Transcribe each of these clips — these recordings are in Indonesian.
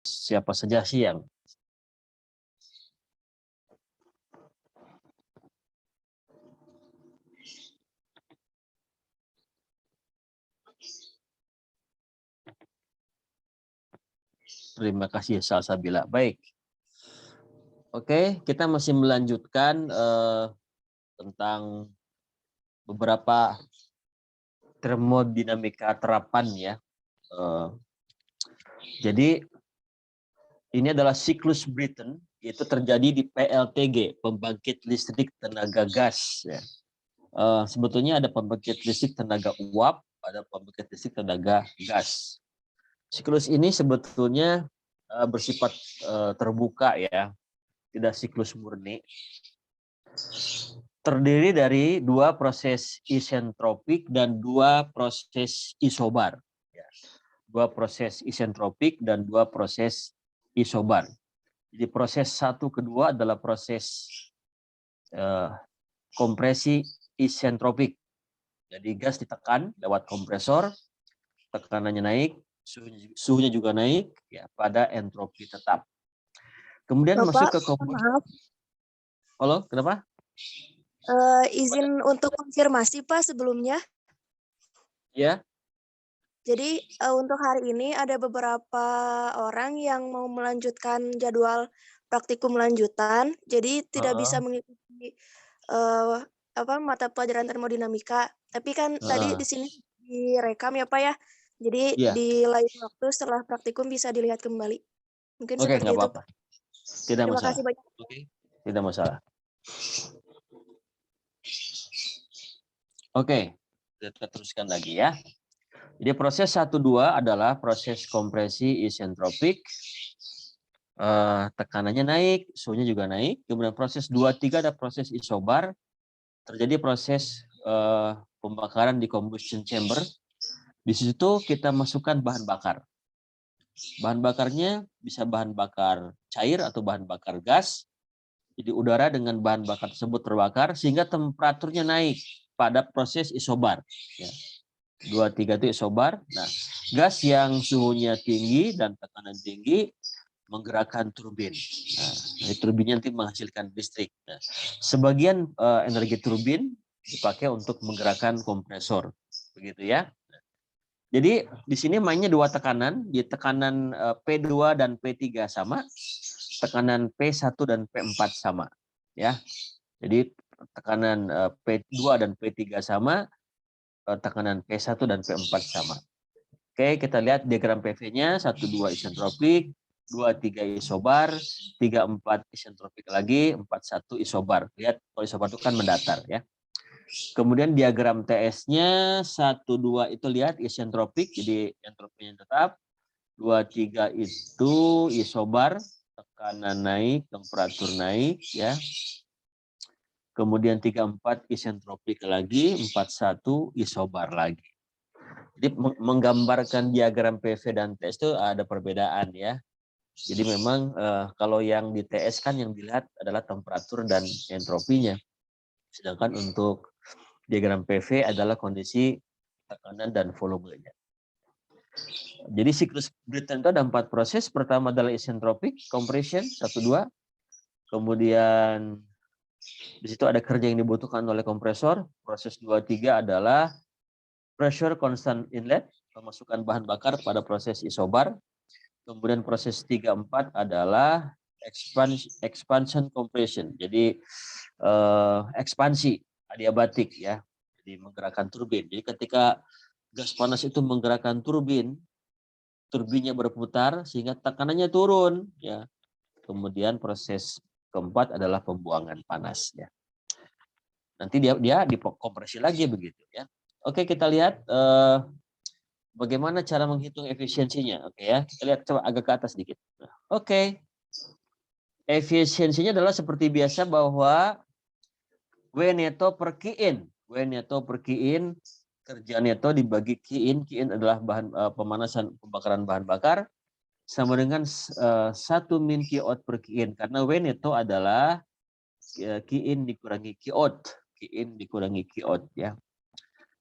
siapa saja sih yang terima kasih Salsabila. Baik. Oke, kita masih melanjutkan tentang beberapa termodinamika terapan ya. Jadi ini adalah siklus Britten, yaitu terjadi di PLTG, pembangkit listrik tenaga gas. Ya. Sebetulnya ada pembangkit listrik tenaga uap, ada pembangkit listrik tenaga gas. Siklus ini sebetulnya bersifat terbuka ya, tidak siklus murni. Terdiri dari dua proses isentropik dan dua proses isobar. Dua proses isentropik dan dua proses isobar. Jadi proses satu kedua adalah proses kompresi isentropik. Jadi gas ditekan lewat kompresor, tekanannya naik, suhunya juga naik ya pada entropi tetap. Kemudian Bapak, masuk ke kompresi. maaf. Halo, kenapa? Izin untuk konfirmasi Pak sebelumnya. Ya. Jadi untuk hari ini ada beberapa orang yang mau melanjutkan jadwal praktikum lanjutan, jadi tidak bisa mengikuti mata pelajaran termodinamika. Tapi kan tadi di sini direkam ya Pak ya. Jadi di lain waktu setelah praktikum bisa dilihat kembali. Mungkin Oke, seperti nggak itu. apa-apa. Tidak Terima masalah. kasih banyak. Oke, tidak masalah. Oke, kita teruskan lagi ya. Jadi proses 1-2 adalah proses kompresi isentropik. Tekanannya naik, suhunya juga naik. Kemudian proses 2-3 ada proses isobar. Terjadi proses pembakaran di combustion chamber. Di situ kita masukkan bahan bakar. Bahan bakarnya bisa bahan bakar cair atau bahan bakar gas. Jadi udara dengan bahan bakar tersebut terbakar sehingga temperaturnya naik pada proses isobar. Ya. 2-3 itu isobar. Nah, gas yang suhunya tinggi dan tekanan tinggi menggerakkan turbin. Nah, turbinnya nanti menghasilkan listrik. Nah, sebagian energi turbin dipakai untuk menggerakkan kompresor, begitu ya. Jadi di sini mainnya dua tekanan, di tekanan P2 dan P3 sama, tekanan P1 dan P4 sama, ya. Jadi tekanan P2 dan P3 sama, tekanan P1 dan P4 sama. Oke, kita lihat diagram PV-nya, 1-2 isentropik, 2-3 isobar, 3-4 isentropik lagi, 4-1 isobar. Lihat kalau isobar itu kan mendatar ya. Kemudian diagram TS-nya 1-2 itu lihat isentropik, jadi entropinya tetap. 2-3 itu isobar, tekanan naik, temperatur naik ya. Kemudian 3-4 isentropik lagi, 4-1 isobar lagi. Jadi menggambarkan diagram PV dan TS itu ada perbedaan ya. Jadi memang kalau yang di TS kan yang dilihat adalah temperatur dan entropinya. Sedangkan untuk diagram PV adalah kondisi tekanan dan volumenya. Jadi siklus Britten itu ada 4 proses. Pertama adalah isentropik, compression, 1-2. Kemudian di situ ada kerja yang dibutuhkan oleh kompresor. Proses 2-3 adalah pressure constant inlet, pemasukan bahan bakar pada proses isobar. Kemudian proses 3-4 adalah expansion compression. Jadi ekspansi adiabatik ya. Jadi menggerakkan turbin. Jadi ketika gas panas itu menggerakkan turbin, turbinnya berputar sehingga tekanannya turun ya. Kemudian proses keempat adalah pembuangan panas ya. Nanti dia dikompresi lagi begitu ya. Oke, kita lihat bagaimana cara menghitung efisiensinya. Oke ya, kita lihat coba agak ke atas sedikit. Oke. Efisiensinya adalah seperti biasa bahwa W neto per Q in. W neto per Q in, kerja neto dibagi Q in adalah bahan pemanasan pembakaran bahan bakar sama dengan 1 min Q out per Q in, karena W neto adalah Q in dikurangi Q out. Q in dikurangi Q out ya.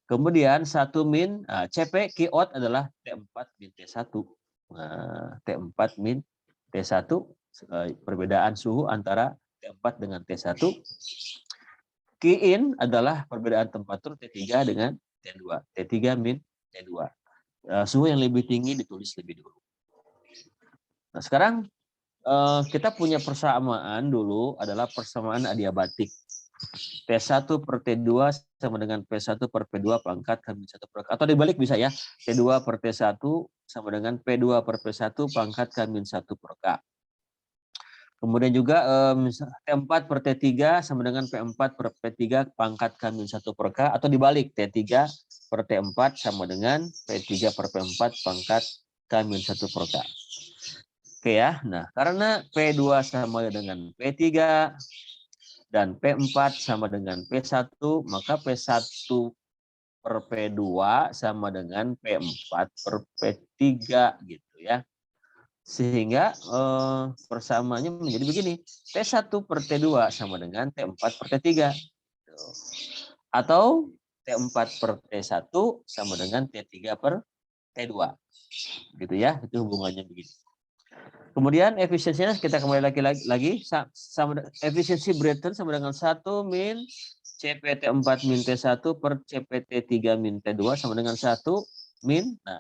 Kemudian 1 min CP Q out adalah T4 min T1. Nah, T4 min T1, perbedaan suhu antara T4 dengan T1. Q-in adalah perbedaan temperatur T3 dengan T2. T3 min T2. Suhu yang lebih tinggi ditulis lebih dulu. Nah, sekarang kita punya persamaan dulu adalah persamaan adiabatik. P1 per T2 sama dengan P1 per P2 pangkat K-1 per K. Atau dibalik bisa ya. T2 per T1 sama dengan P2 per P1 pangkat K-1 per K. Kemudian juga T4 per T3 sama dengan P4 per P3 pangkat K-1 per K. Atau dibalik T3 per T4 sama dengan P3 per P4 pangkat K-1 per K. Oke ya, nah karena P2 sama dengan P3 dan P4 sama dengan P1, maka P1 per P2 sama dengan P4 per P3 gitu ya. Sehingga persamaannya menjadi begini, T1 per T2 sama dengan T4 per T3. Atau T4 per T1 sama dengan T3 per T2. Gitu ya, itu hubungannya begini. Kemudian efisiensinya kita kembali lagi sama efisiensi Brayton sama dengan 1 min CPT4 min T1 per CPT3 min T2 sama dengan 1 min. Nah,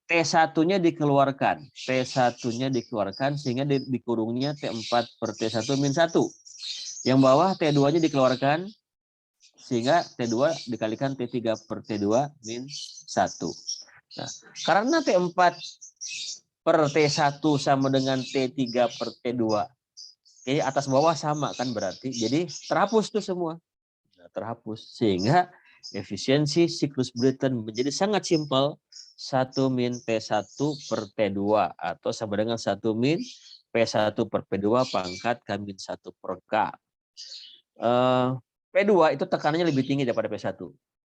T1-nya dikeluarkan. T1-nya dikeluarkan sehingga dikurungnya T4 per T1 min 1. Yang bawah T2-nya dikeluarkan sehingga T2 dikalikan T3 per T2 min 1. Nah, karena T4 per T1 sama dengan T3 per T2. Oke, atas bawah sama kan berarti. Jadi terhapus tuh semua. Nah, terhapus. Sehingga efisiensi siklus Brayton menjadi sangat simpel. 1 min T1 per T2 atau sama dengan 1 min P1 per P2 pangkat K-1 per K. P2 itu tekanannya lebih tinggi daripada P1.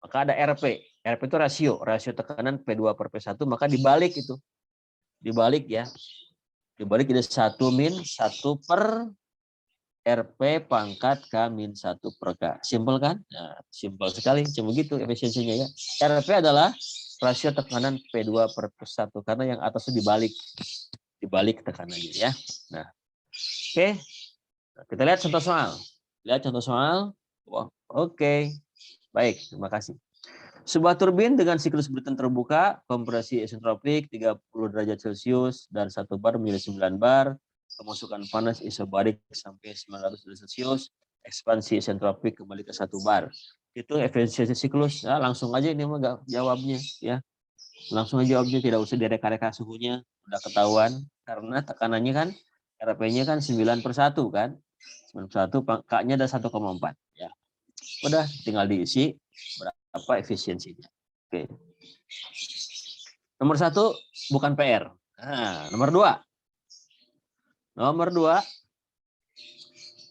Maka ada RP. RP itu rasio tekanan P2 per P1, maka dibalik itu. Dibalik ya. Dibalik jadi 1 min 1 per RP pangkat K-1 per K. Simpel kan? Nah, simpel sekali. Cuma gitu efisiensinya ya. RP adalah rasio tekanan P2 per P1 karena yang atas itu dibalik. Dibalik tekanannya ya. Nah, oke. Nah, kita lihat contoh soal. Lihat contoh soal. Wow, oke. Baik, terima kasih. Sebuah turbin dengan siklus Brayton terbuka, kompresi isentropik 30 derajat Celcius dan 1 bar menjadi 9 bar, kemasukan panas isobarik sampai 900 derajat Celcius, ekspansi isentropik kembali ke 1 bar. Itu efisiensi siklus. Ya, langsung aja ini mah jawabnya ya. Langsung aja jawabnya, tidak usah direka-reka suhunya, udah ketahuan karena tekanannya kan RP-nya kan 9 per 1 kan. 9 per 1, K-nya ada 1,4 ya. Udah tinggal diisi berapa efisiensinya. Oke. Nomor 1 bukan PR. Nah, nomor 2.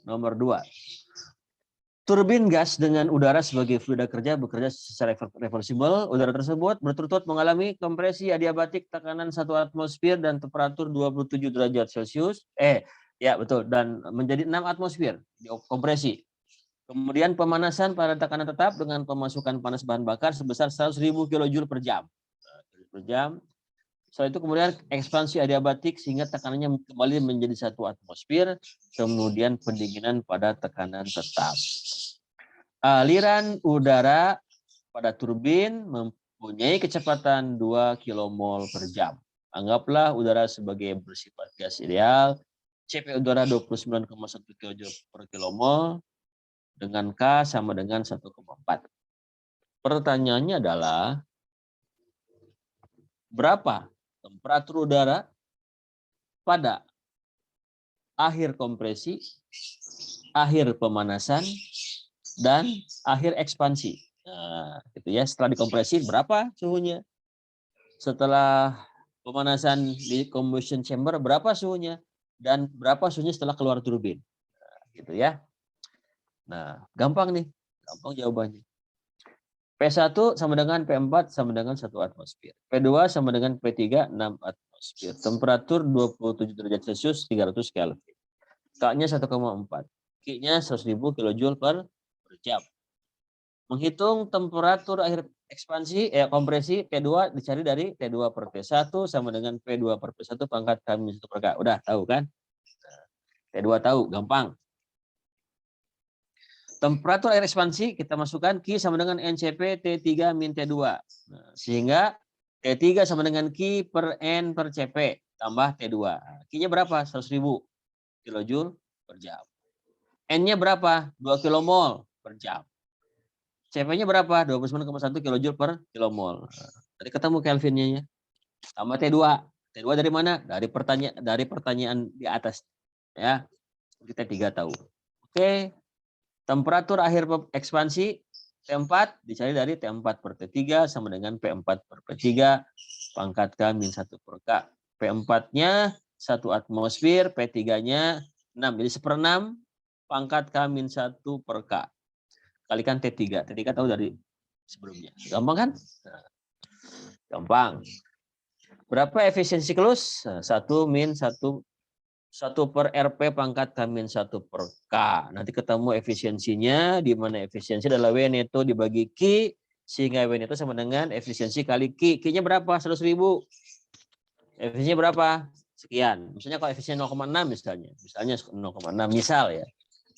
Nomor 2. Turbin gas dengan udara sebagai fluida kerja bekerja secara reversibel. Udara tersebut berturut-turut mengalami kompresi adiabatik tekanan 1 atmosfer dan temperatur 27 derajat Celcius. Ya betul, dan menjadi 6 atmosfer kompresi. Kemudian pemanasan pada tekanan tetap dengan pemasukan panas bahan bakar sebesar 100.000 kJ per jam. Setelah itu kemudian ekspansi adiabatik sehingga tekanannya kembali menjadi 1 atmosfer. Kemudian pendinginan pada tekanan tetap. Aliran udara pada turbin mempunyai kecepatan 2 kmol per jam. Anggaplah udara sebagai bersifat gas ideal. CP udara 29,1 kJ per kmol. Dengan K sama dengan 1,4. Pertanyaannya adalah berapa temperatur udara pada akhir kompresi, akhir pemanasan, dan akhir ekspansi. Nah, gitu ya. Setelah dikompresi berapa suhunya? Setelah pemanasan di combustion chamber berapa suhunya? Dan berapa suhunya setelah keluar turbin? Nah, gitu ya. Nah, gampang nih. Gampang jawabannya. P1 sama dengan P4 sama dengan 1 atmosfer. P2 sama dengan P3 6 atmosfer. Temperatur 27 derajat Celcius 300 Kelvin. K-nya 1,4. Q-nya 100.000 kJ per jam. Menghitung temperatur akhir kompresi P2 dicari dari T2 per T1 sama dengan P2 per P1 pangkat K-1 per K. Udah tahu kan? T2 tahu, gampang. Temperatur air ekspansi kita masukkan Q sama dengan NCP T3 min T2. Nah, sehingga T3 sama dengan Q per N per CP tambah T2. Q-nya berapa? 100.000 kilojoule per jam. N-nya berapa? 2 kilomol per jam. CP-nya berapa? 29,1 kilojoule per kilomol. Tadi ketemu Kelvinnya ya. Tambah T2. T2 dari mana? Dari pertanyaan di atas. Ya. Kita 3 tahu. Oke. Temperatur akhir ekspansi T4 dicari dari T4 per T3 sama dengan P4 per P3 pangkat K-1 per K. P4-nya 1 atmosfer, P3-nya 6. Jadi 1/6 pangkat K-1 per K. Kalikan T3. T3 tahu dari sebelumnya. Gampang kan? Nah, gampang. Berapa efisiensi siklus? 1 min 1 per RP pangkat K-1 per K. Nanti ketemu efisiensinya, di mana efisiensi adalah W neto dibagi Q, sehingga W neto sama dengan efisiensi kali Q. Q-nya berapa? 100.000. Efisiensinya berapa? Sekian. Misalnya kalau efisiensi 0,6 misalnya. Misalnya 0,6 misal ya.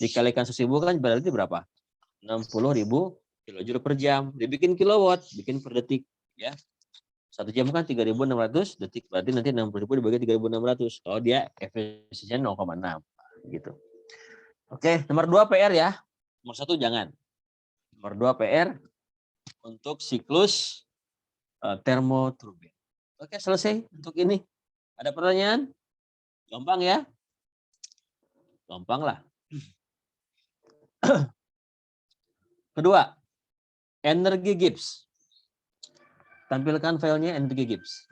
Dikalikan 100.000 kan berarti berapa? 60.000 kilojoule per jam. Dibikin kilowatt, bikin per detik ya. 1 jam kan 3.600 detik, berarti nanti 60.000 dibagi 3.600. Kalau dia efisiensinya 0,6 gitu. Oke, nomor 2 PR ya. Nomor 1 jangan. Nomor 2 PR untuk siklus termoturbin. Oke, selesai untuk ini. Ada pertanyaan? Gampang ya? Gampang lah. Kedua, energi Gibbs. Tampilkan filenya energi Gibbs.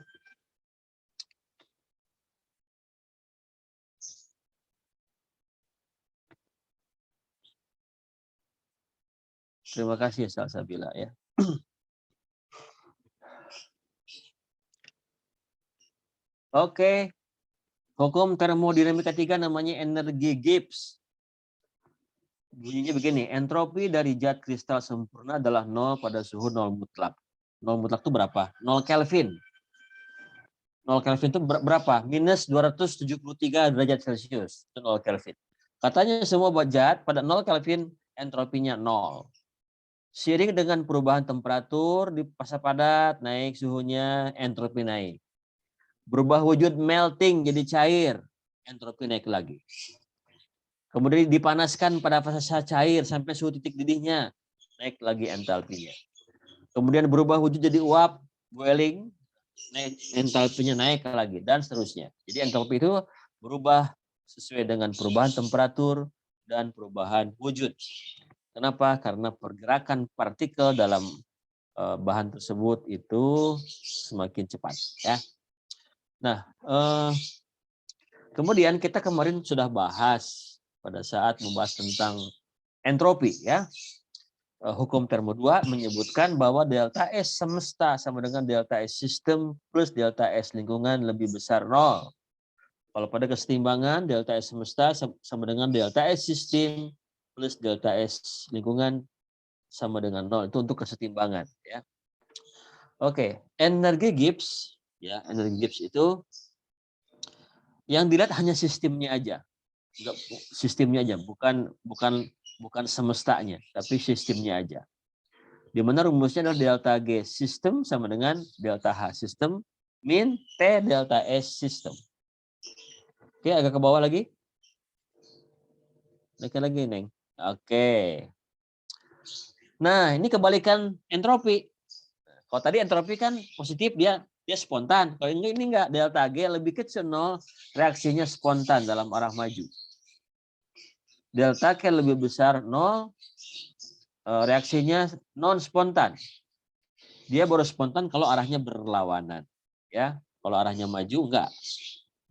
Terima kasih Salsabila ya. Oke. Hukum termodinamika 3 namanya energi Gibbs. Bunyinya begini, entropi dari zat kristal sempurna adalah 0 pada suhu 0 mutlak. 0 mutlak itu berapa? 0 Kelvin. 0 Kelvin itu berapa? Minus 273 derajat Celcius. Itu 0 Kelvin. Katanya semua zat pada 0 Kelvin entropinya 0. Seiring dengan perubahan temperatur di fase padat, naik suhunya, entropi naik. Berubah wujud melting jadi cair, entropi naik lagi. Kemudian dipanaskan pada fase cair sampai suhu titik didihnya, naik lagi entalpinya. Kemudian berubah wujud jadi uap, boiling, naik, entalpinya naik lagi, dan seterusnya. Jadi entalpi itu berubah sesuai dengan perubahan temperatur dan perubahan wujud. Kenapa? Karena pergerakan partikel dalam bahan tersebut itu semakin cepat. Ya. Nah, kemudian kita kemarin sudah bahas pada saat membahas tentang entropi ya. Hukum termo 2 menyebutkan bahwa delta S semesta sama dengan delta S sistem plus delta S lingkungan lebih besar 0. Kalau pada kesetimbangan delta S semesta sama dengan delta S sistem plus delta S lingkungan sama dengan 0. Itu untuk kesetimbangan ya. Oke, energi Gibbs ya, energi Gibbs itu yang dilihat hanya sistemnya aja. Sistemnya aja, bukan semestanya, tapi sistemnya aja. Di mana rumusnya adalah delta G sistem sama dengan delta H sistem min T delta S sistem. Oke, agak ke bawah lagi. Naikkan lagi, Neng. Oke. Nah, ini kebalikan entropi. Kalau tadi entropi kan positif, dia spontan. Kalau ini enggak, delta G lebih kecil 0, reaksinya spontan dalam arah maju. Delta K lebih besar 0, reaksinya non spontan. Dia baru spontan kalau arahnya berlawanan. Ya, kalau arahnya maju enggak,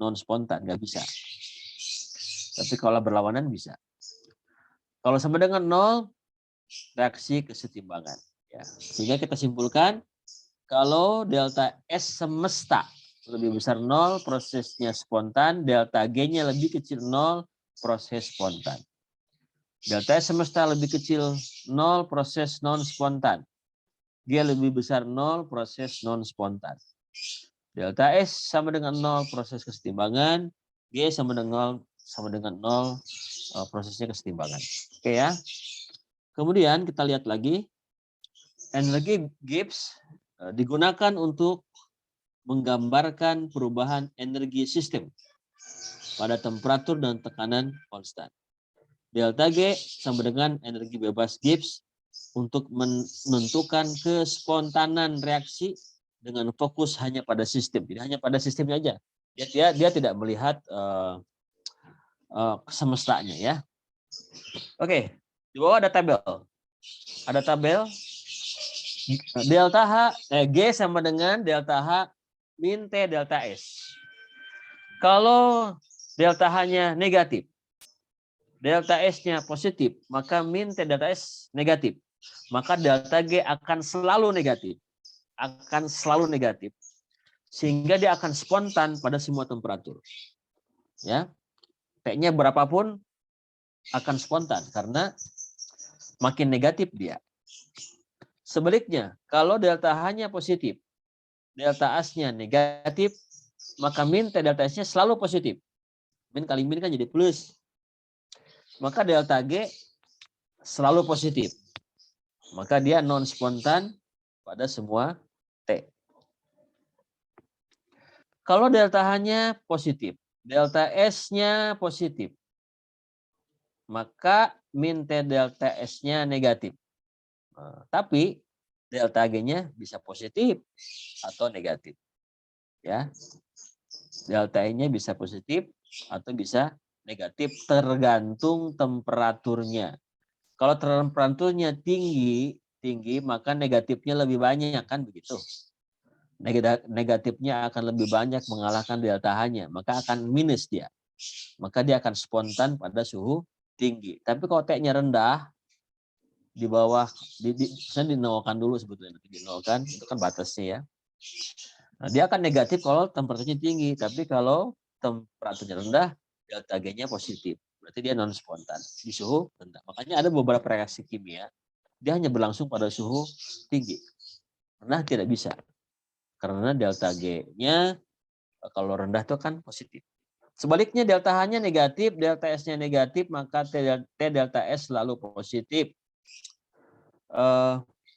non spontan, enggak bisa. Tapi kalau berlawanan bisa. Kalau sama dengan 0, reaksi kesetimbangan. Ya, sehingga kita simpulkan kalau delta S semesta lebih besar 0, prosesnya spontan, delta G-nya lebih kecil 0, proses spontan. Delta S semesta lebih kecil 0, proses non spontan. G lebih besar 0, proses non spontan. Delta S sama dengan 0, proses kesetimbangan. G sama dengan 0, prosesnya kesetimbangan. Oke ya. Kemudian kita lihat lagi, energi Gibbs digunakan untuk menggambarkan perubahan energi sistem pada temperatur dan tekanan konstan. Delta G sama dengan energi bebas Gibbs untuk menentukan kespontanan reaksi dengan fokus hanya pada sistem. Jadi hanya pada sistemnya aja. Dia tidak melihat semestanya ya. Oke, di bawah ada tabel. Ada tabel delta H, G sama dengan delta H min T delta S. Kalau delta H-nya negatif, delta S-nya positif, maka min T delta S negatif. Maka delta G akan selalu negatif. Akan selalu negatif. Sehingga dia akan spontan pada semua temperatur. Ya. T-nya berapapun akan spontan karena makin negatif dia. Sebaliknya, kalau delta H-nya positif, delta S-nya negatif, maka min T delta S-nya selalu positif. Min kali min kan jadi plus. Maka delta G selalu positif. Maka dia non spontan pada semua T. Kalau delta H-nya positif, delta S-nya positif, maka min T delta S-nya negatif. Tapi delta G-nya bisa positif atau negatif. Ya. Delta E-nya bisa positif atau bisa negatif tergantung temperaturnya. Kalau temperaturnya tinggi maka negatifnya lebih banyak kan begitu. Negatifnya akan lebih banyak mengalahkan delta H-nya, maka akan minus dia. Maka dia akan spontan pada suhu tinggi. Tapi kalau T-nya rendah, di bawah, saya dinolkan dulu sebetulnya, dinolkan itu kan batasnya ya. Nah, dia akan negatif kalau temperaturnya tinggi, tapi kalau temperaturnya rendah, delta G-nya positif. Berarti dia non spontan di suhu rendah. Makanya ada beberapa reaksi kimia, dia hanya berlangsung pada suhu tinggi. Rendah tidak bisa. Karena delta G-nya kalau rendah itu kan positif. Sebaliknya delta H-nya negatif, delta S-nya negatif, maka T delta S selalu positif.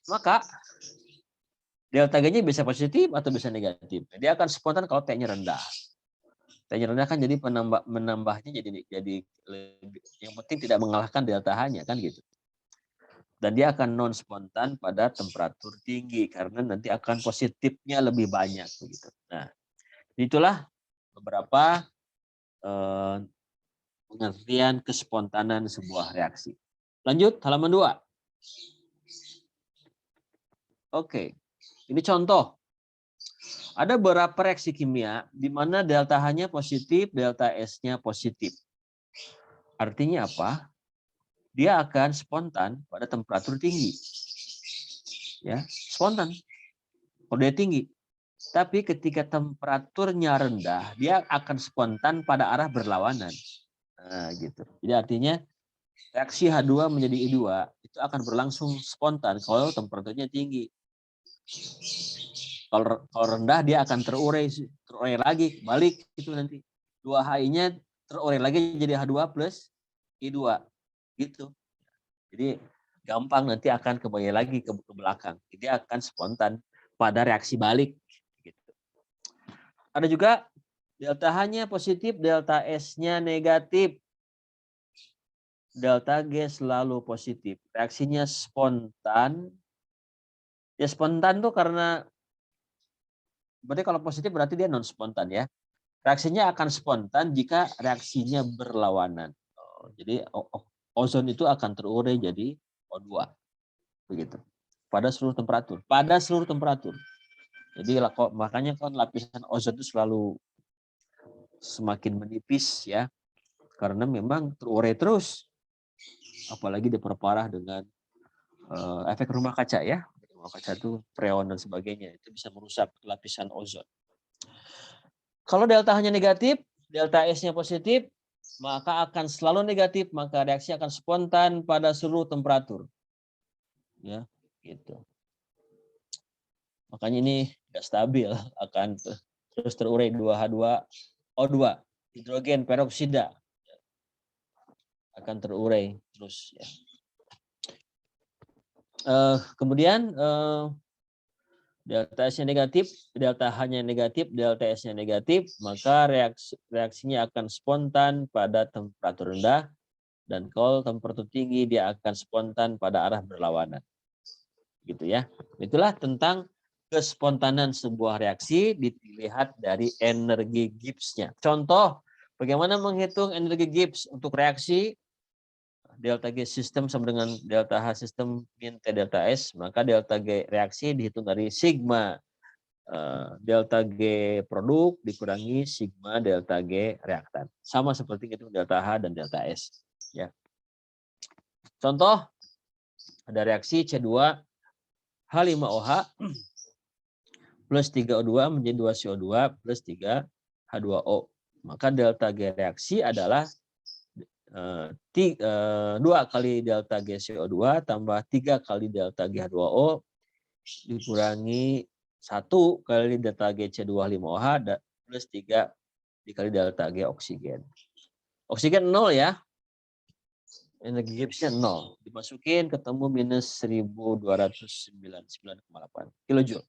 Maka delta G-nya bisa positif atau bisa negatif. Dia akan spontan kalau T-nya rendah. T-nya rendah kan jadi menambahnya jadi yang penting tidak mengalahkan delta H-nya kan gitu. Dan dia akan non spontan pada temperatur tinggi karena nanti akan positifnya lebih banyak begitu. Nah, itulah beberapa pengertian kespontanan sebuah reaksi. Lanjut halaman 2. Oke, ini contoh. Ada beberapa reaksi kimia di mana delta H-nya positif, delta S-nya positif. Artinya apa? Dia akan spontan pada temperatur tinggi. Ya, spontan. Kalau dia tinggi. Tapi ketika temperaturnya rendah, dia akan spontan pada arah berlawanan. Nah, gitu. Jadi artinya reaksi H2 menjadi I2 itu akan berlangsung spontan kalau temperaturnya tinggi. Kalau rendah dia akan terurai lagi, balik itu nanti. 2HI-nya terurai lagi jadi H2 plus I2. Gitu. Jadi gampang nanti akan kembali lagi ke belakang. Dia akan spontan pada reaksi balik. Gitu. Ada juga delta H-nya positif, delta S-nya negatif. Delta G selalu positif. Reaksinya spontan. Ya spontan tuh karena berarti kalau positif berarti dia non spontan ya. Reaksinya akan spontan jika reaksinya berlawanan. Jadi ozon itu akan terurai jadi O2. Begitu. Pada seluruh temperatur. Pada seluruh temperatur. Jadi makanya kan lapisan ozon itu selalu semakin menipis ya. Karena memang terurai terus. Apalagi diperparah dengan efek rumah kaca ya. Rumah kaca itu freon dan sebagainya. Itu bisa merusak lapisan ozon. Kalau delta H-nya negatif, delta S-nya positif, maka akan selalu negatif, maka reaksi akan spontan pada seluruh temperatur. Ya, gitu. Makanya ini tidak stabil, akan terus terurai 2H2O2, hidrogen peroksida akan terurai terus ya. Kemudian delta S-nya negatif, delta H-nya negatif, delta S-nya negatif, maka reaksinya akan spontan pada temperatur rendah, dan kalau temperatur tinggi dia akan spontan pada arah berlawanan. Gitu ya. Itulah tentang kespontanan sebuah reaksi dilihat dari energi Gibbs-nya. Contoh, bagaimana menghitung energi Gibbs untuk reaksi delta G sistem sama dengan delta H sistem min T delta S, maka delta G reaksi dihitung dari sigma delta G produk dikurangi sigma delta G reaktan. Sama seperti itu delta H dan delta S. Ya. Contoh, ada reaksi C2H5OH plus 3O2 menjadi 2CO2 plus 3H2O. Maka delta G reaksi adalah 2 kali delta GCO2 tambah 3 kali delta G2O dikurangi 1 kali delta GC25OH plus 3 dikali delta G oksigen. Oksigen 0 ya. Energi Gibbs-nya 0. Dimasukin ketemu minus 1299,8 kilojoule.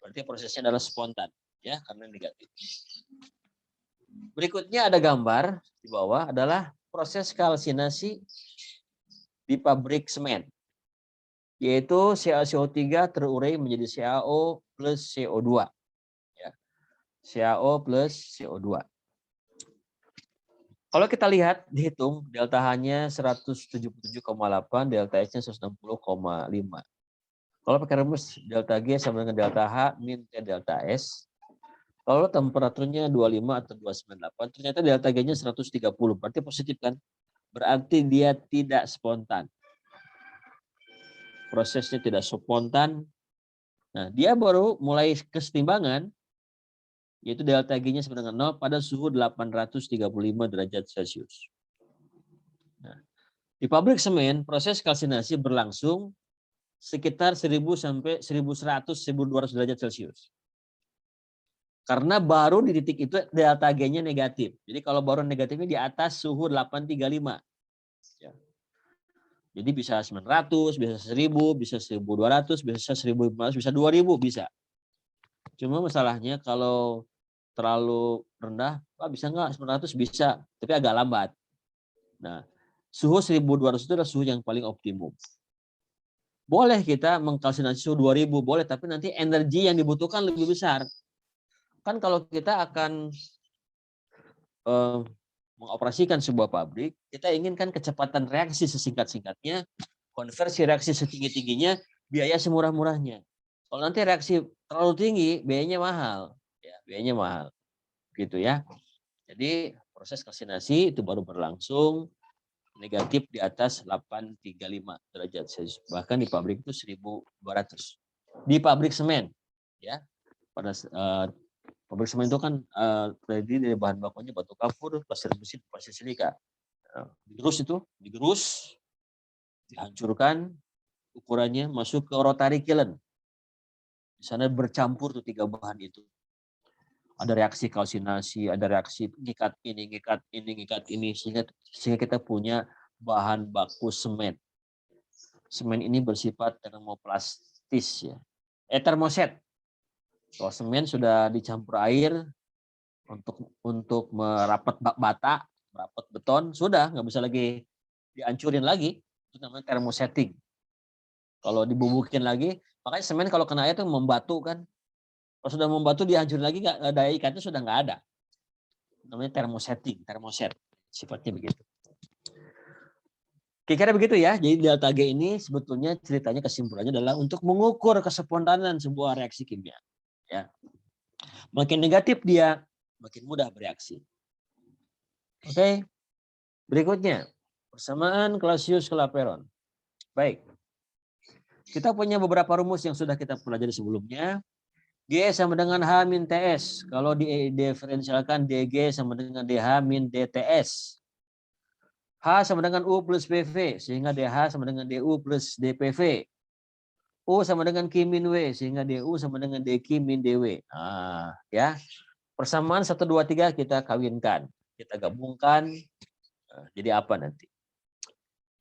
Berarti prosesnya adalah spontan ya, karena negatif. Berikutnya ada gambar di bawah adalah proses kalsinasi di pabrik semen, yaitu CaCO3 terurai menjadi CaO plus CO2. Ya. CaO plus CO2. Kalau kita lihat, dihitung, delta H-nya 177,8, delta S-nya 160,5. Kalau pakai rumus delta G sama dengan delta H min T delta S, kalau temperaturnya 25 atau 298, ternyata delta G-nya 130, berarti positif kan? Berarti dia tidak spontan. Prosesnya tidak spontan. Nah, dia baru mulai kesetimbangan, yaitu delta G-nya sama dengan 0 pada suhu 835 derajat Celcius. Nah, di pabrik semen, proses kalsinasi berlangsung sekitar 1000 sampai 1100, 1200 derajat Celcius. Karena baru di titik itu delta G-nya negatif. Jadi kalau baru negatifnya di atas suhu 835. Ya. Jadi bisa 900, bisa 1000, bisa 1200, bisa 1500, bisa 2000 bisa. Cuma masalahnya kalau terlalu rendah, bisa nggak 900 bisa, tapi agak lambat. Nah, suhu 1200 itu adalah suhu yang paling optimum. Boleh kita mengkalsinasi suhu 2000, boleh, tapi nanti energi yang dibutuhkan lebih besar. Kan kalau kita akan mengoperasikan sebuah pabrik, kita inginkan kecepatan reaksi sesingkat-singkatnya, konversi reaksi setinggi-tingginya, biaya semurah-murahnya. Kalau nanti reaksi terlalu tinggi, biayanya mahal. Ya, biayanya mahal. Gitu ya. Jadi proses kalsinasi itu baru berlangsung negatif di atas 835 derajat Celcius. Bahkan di pabrik itu 1200. Di pabrik semen. Ya. Pada pabrik semen itu kan terdiri dari bahan bakunya batu kapur, pasir besi, pasir silika. Digerus, dihancurkan, ukurannya masuk ke rotary kiln. Di sana bercampur tuh 3 bahan itu. Ada reaksi kalsinasi, ada reaksi ngikat ini, sehingga kita punya bahan baku semen. Semen ini bersifat termoplastis ya. Termoset. Kalau semen sudah dicampur air untuk merapat bata, merapat beton, sudah nggak bisa lagi dihancurin lagi. Itu namanya termosetting. Kalau dibubukin lagi, makanya semen kalau kena air itu membatu kan. Kalau sudah membatu dihancurin lagi, daya ikatnya sudah nggak ada. Namanya termoset. Sifatnya begitu. Kira-kira begitu ya. Jadi delta G ini sebetulnya ceritanya kesimpulannya adalah untuk mengukur kespontanan sebuah reaksi kimia. Ya. Makin negatif dia, makin mudah bereaksi. Oke. Berikutnya, persamaan Clausius-Clapeyron. Baik. Kita punya beberapa rumus yang sudah kita pelajari sebelumnya. G sama dengan H min TS. Kalau diferensialkan DG sama dengan DH min DTS. H sama dengan U plus PV. Sehingga DH sama dengan DU plus DPV. U sama dengan Q min W, sehingga DU sama dengan DQ min DW. Nah, ya. Persamaan 1, 2, 3 kita kawinkan. Kita gabungkan. Nah, jadi apa nanti?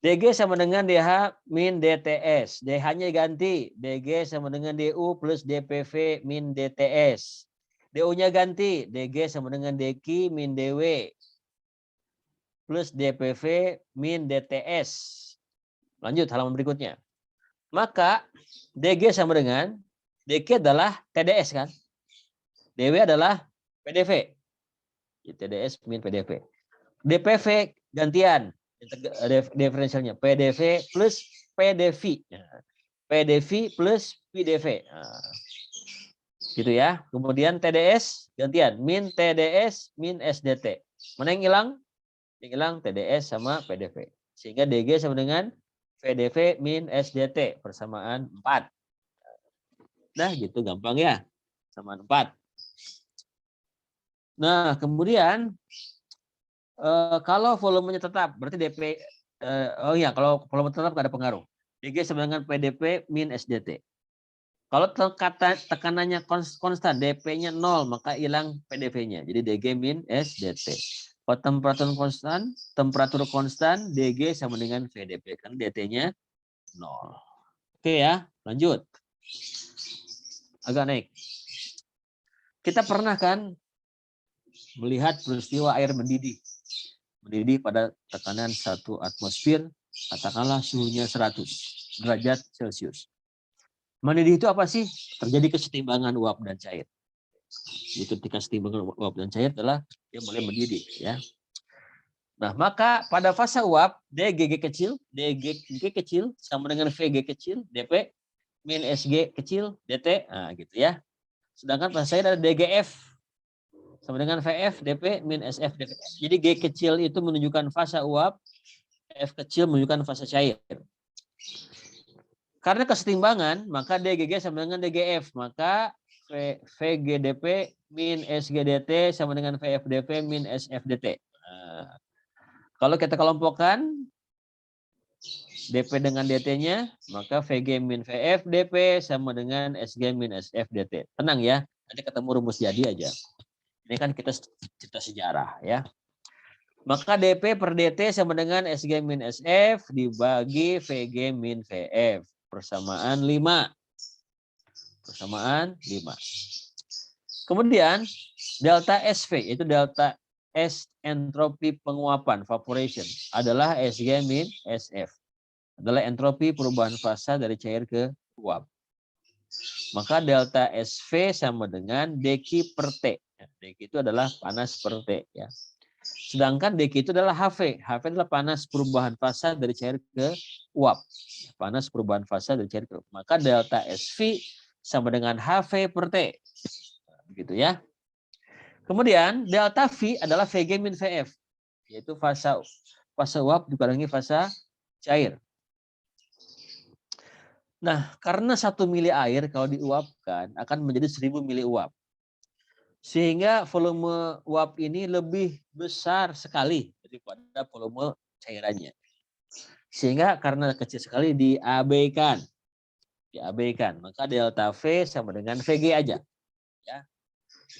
DG sama dengan DH min DTS. DH-nya ganti. DG sama dengan DU plus DPV min DTS. DU-nya ganti. DG sama dengan DQ min DW plus DPV min DTS. Lanjut halaman berikutnya. Maka DG sama dengan DQ adalah TDS kan? DW adalah PDV. TDS min PDV. DPV gantian diferensialnya PDV plus PDV. PDV plus PDV. Nah, gitu ya. Kemudian TDS gantian min TDS min SDT. Mana yang hilang? Yang hilang TDS sama PDV. Sehingga DG sama dengan PDV min SDT persamaan 4. Nah, gitu gampang ya. Persamaan 4. Nah, kemudian kalau volumenya tetap berarti DP kalau volume tetap nggak ada pengaruh. DG sama dengan PDP min SDT. Kalau tekanannya konstan, DP-nya 0, maka hilang PDV-nya. Jadi DG min SDT. Kalau temperatur konstan, DG sama dengan VDP. Kan DT-nya 0. Oke ya, lanjut. Agak naik. Kita pernah kan melihat peristiwa air mendidih. Mendidih pada tekanan 1 atmosfer, katakanlah suhunya 100 derajat Celcius. Mendidih itu apa sih? Terjadi kesetimbangan uap dan cair. Jadi ketika kesetimbangan uap dan cair adalah dia mulai mendidih ya. Nah, maka pada fase uap DGG kecil, DGG kecil sama dengan VG kecil, DP min SG kecil, DT, nah gitu ya. Sedangkan pada cair ada DGF sama dengan VF, DP min SF, DP. Jadi G kecil itu menunjukkan fase uap, F kecil menunjukkan fase cair. Karena kesetimbangan, maka DGG sama dengan DGF. Maka VGDP min SGDT sama dengan VFDP min SFDT. Nah, kalau kita kelompokkan DP dengan DT-nya, maka VG min VFDP sama dengan SG min SFDT. Tenang ya, nanti ketemu rumus jadi aja. Ini kan kita cerita sejarah ya. Maka DP per DT sama dengan SG min SF dibagi VG min VF. Persamaan 5. Persamaan 5. Kemudian delta SV, itu delta S entropi penguapan, evaporation, adalah SG min SF. Adalah entropi perubahan fasa dari cair ke uap. Maka delta SV sama dengan dQ per T. dQ itu adalah panas per T. Ya. Sedangkan dQ itu adalah HV. HV adalah panas perubahan fasa dari cair ke uap. Panas perubahan fasa dari cair ke uap. Maka delta SV sama dengan HV per T. Begitu ya. Kemudian delta V adalah VG min VF. Yaitu fase uap dikurangi fase cair. Nah, karena 1 mili air kalau diuapkan akan menjadi 1000 mili uap. Sehingga volume uap ini lebih besar sekali daripada volume cairannya. Sehingga karena kecil sekali diabaikan. Diabaikan. Maka delta V sama dengan VG aja. Ya.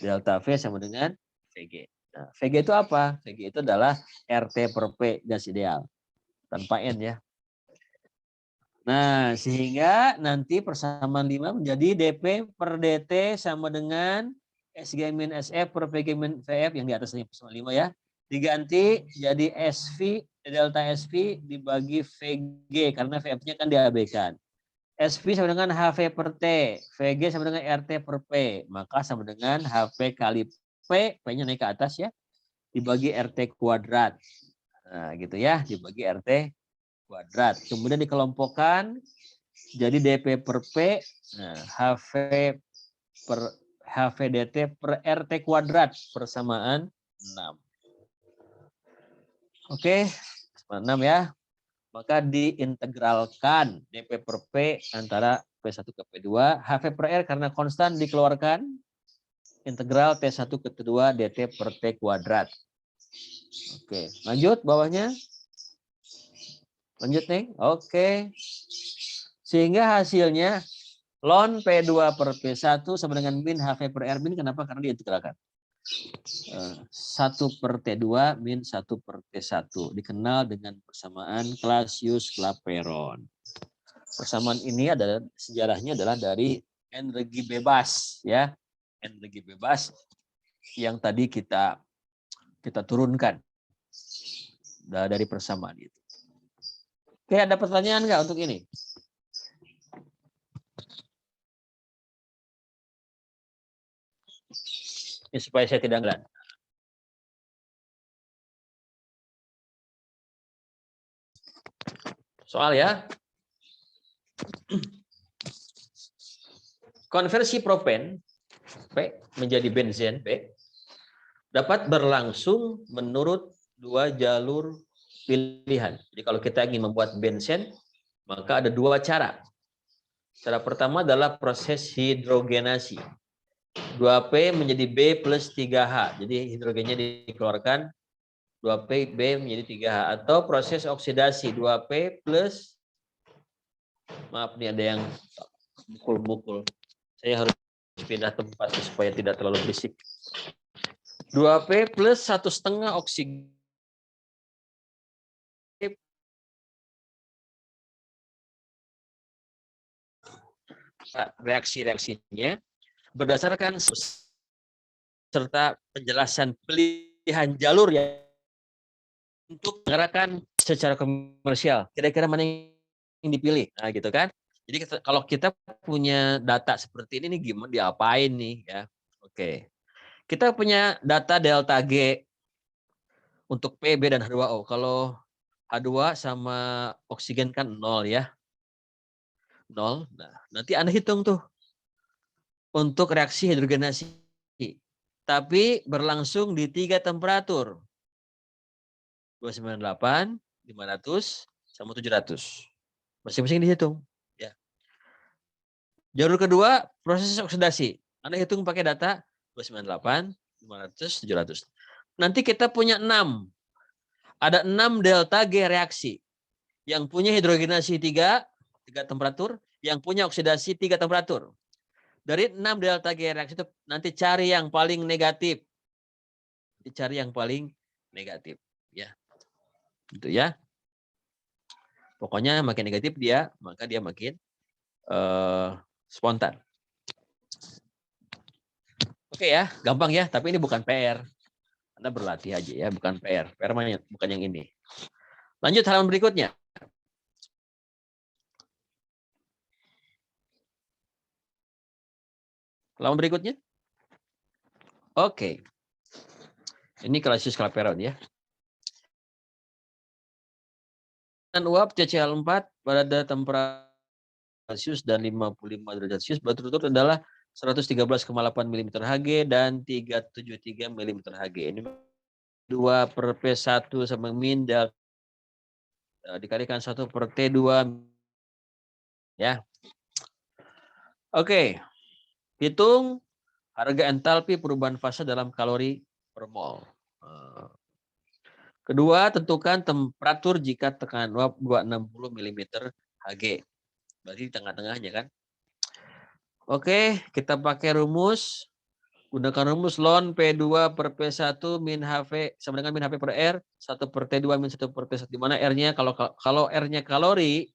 Delta V sama dengan VG. Nah, VG itu apa? VG itu adalah RT per P gas ideal. Tanpa N ya. Nah, sehingga nanti persamaan 5 menjadi DP per DT sama dengan SG min SF per PG min VF yang di atasnya persamaan 5 ya. Diganti jadi SV, delta SV dibagi VG karena VF-nya kan diabaikan. SV sama dengan HV per T, VG sama dengan RT per P. Maka sama dengan HV kali P, P-nya naik ke atas ya, dibagi RT kuadrat. Nah gitu ya, dibagi RT kuadrat. Kemudian dikelompokkan jadi DP per P, nah, HVDT per RT kuadrat persamaan 6. Oke, 6 ya. Maka diintegralkan DP per P antara P1 ke P2, HV per R karena konstan dikeluarkan, integral T1 ke T2 DT per T kuadrat. Oke, lanjut bawahnya. Lanjut nih, oke. Sehingga hasilnya Ln P2 per P1 sama dengan min HV per R min. Kenapa? Karena diintegralkan. 1 per T2 min 1 per T1. Dikenal dengan persamaan Clausius-Clapeyron. Persamaan ini adalah sejarahnya adalah dari energi bebas, ya, energi bebas yang tadi kita turunkan dari persamaan itu. Oke, ada pertanyaan nggak untuk ini? Ini supaya saya tidak ngelan. Soal ya. Konversi propen P menjadi benzen P dapat berlangsung menurut dua jalur pilihan. Jadi kalau kita ingin membuat benzen, maka ada dua cara. Cara pertama adalah proses hidrogenasi. 2P menjadi B plus 3H. Jadi hidrogennya dikeluarkan, 2P B menjadi 3H. Atau proses oksidasi, 2P plus, maaf nih ada yang mukul-mukul. Saya harus pindah tempat supaya tidak terlalu berisik. 2P plus 1,5 oksigen. Reaksi-reaksinya berdasarkan serta penjelasan pilihan jalur yang untuk menggerakkan secara komersial. Kira-kira mana yang dipilih? Nah, gitu kan. Jadi kalau kita punya data seperti ini nih gimana diapain nih ya? Oke. Kita punya data delta G untuk PB dan H2O. Kalau H2 sama oksigen kan 0 ya. 0. Nah, nanti Anda hitung tuh untuk reaksi hidrogenasi. Tapi berlangsung di 3 temperatur. 298, 500, sama 700. Masing-masing dihitung. Ya. Jalur kedua, proses oksidasi. Anda hitung pakai data 298, 500, 700. Nanti kita punya 6. Ada 6 delta G reaksi. Yang punya hidrogenasi 3 temperatur, yang punya oksidasi 3 temperatur. Dari 6 delta G reaksi itu nanti cari yang paling negatif. Dicari yang paling negatif, ya. Gitu ya. Pokoknya makin negatif dia, maka dia makin spontan. Oke ya, gampang ya, tapi ini bukan PR. Anda berlatih aja ya, bukan PR. PR bukan yang ini. Lanjut halaman berikutnya. Halaman berikutnya. Oke. Ini Clausius-Clapeyron ya. Dan uap CCl4 pada temperatur Celsius dan 55 derajat Celsius berturut-turut adalah 113,8 mm Hg dan 373 mm Hg. Ini 2 per P1 sama min delta dikalikan 1 per T2 ya. Oke. Hitung harga entalpi perubahan fase dalam kalori per mol. Kedua, tentukan temperatur jika tekanan uap 260 mm Hg. Berarti di tengah-tengahnya kan. Oke, kita pakai rumus. Gunakan rumus ln P2 per P1 min HV sama dengan min HV per R, 1 per T2 min 1 per T1. Di mana R-nya kalau R-nya kalori,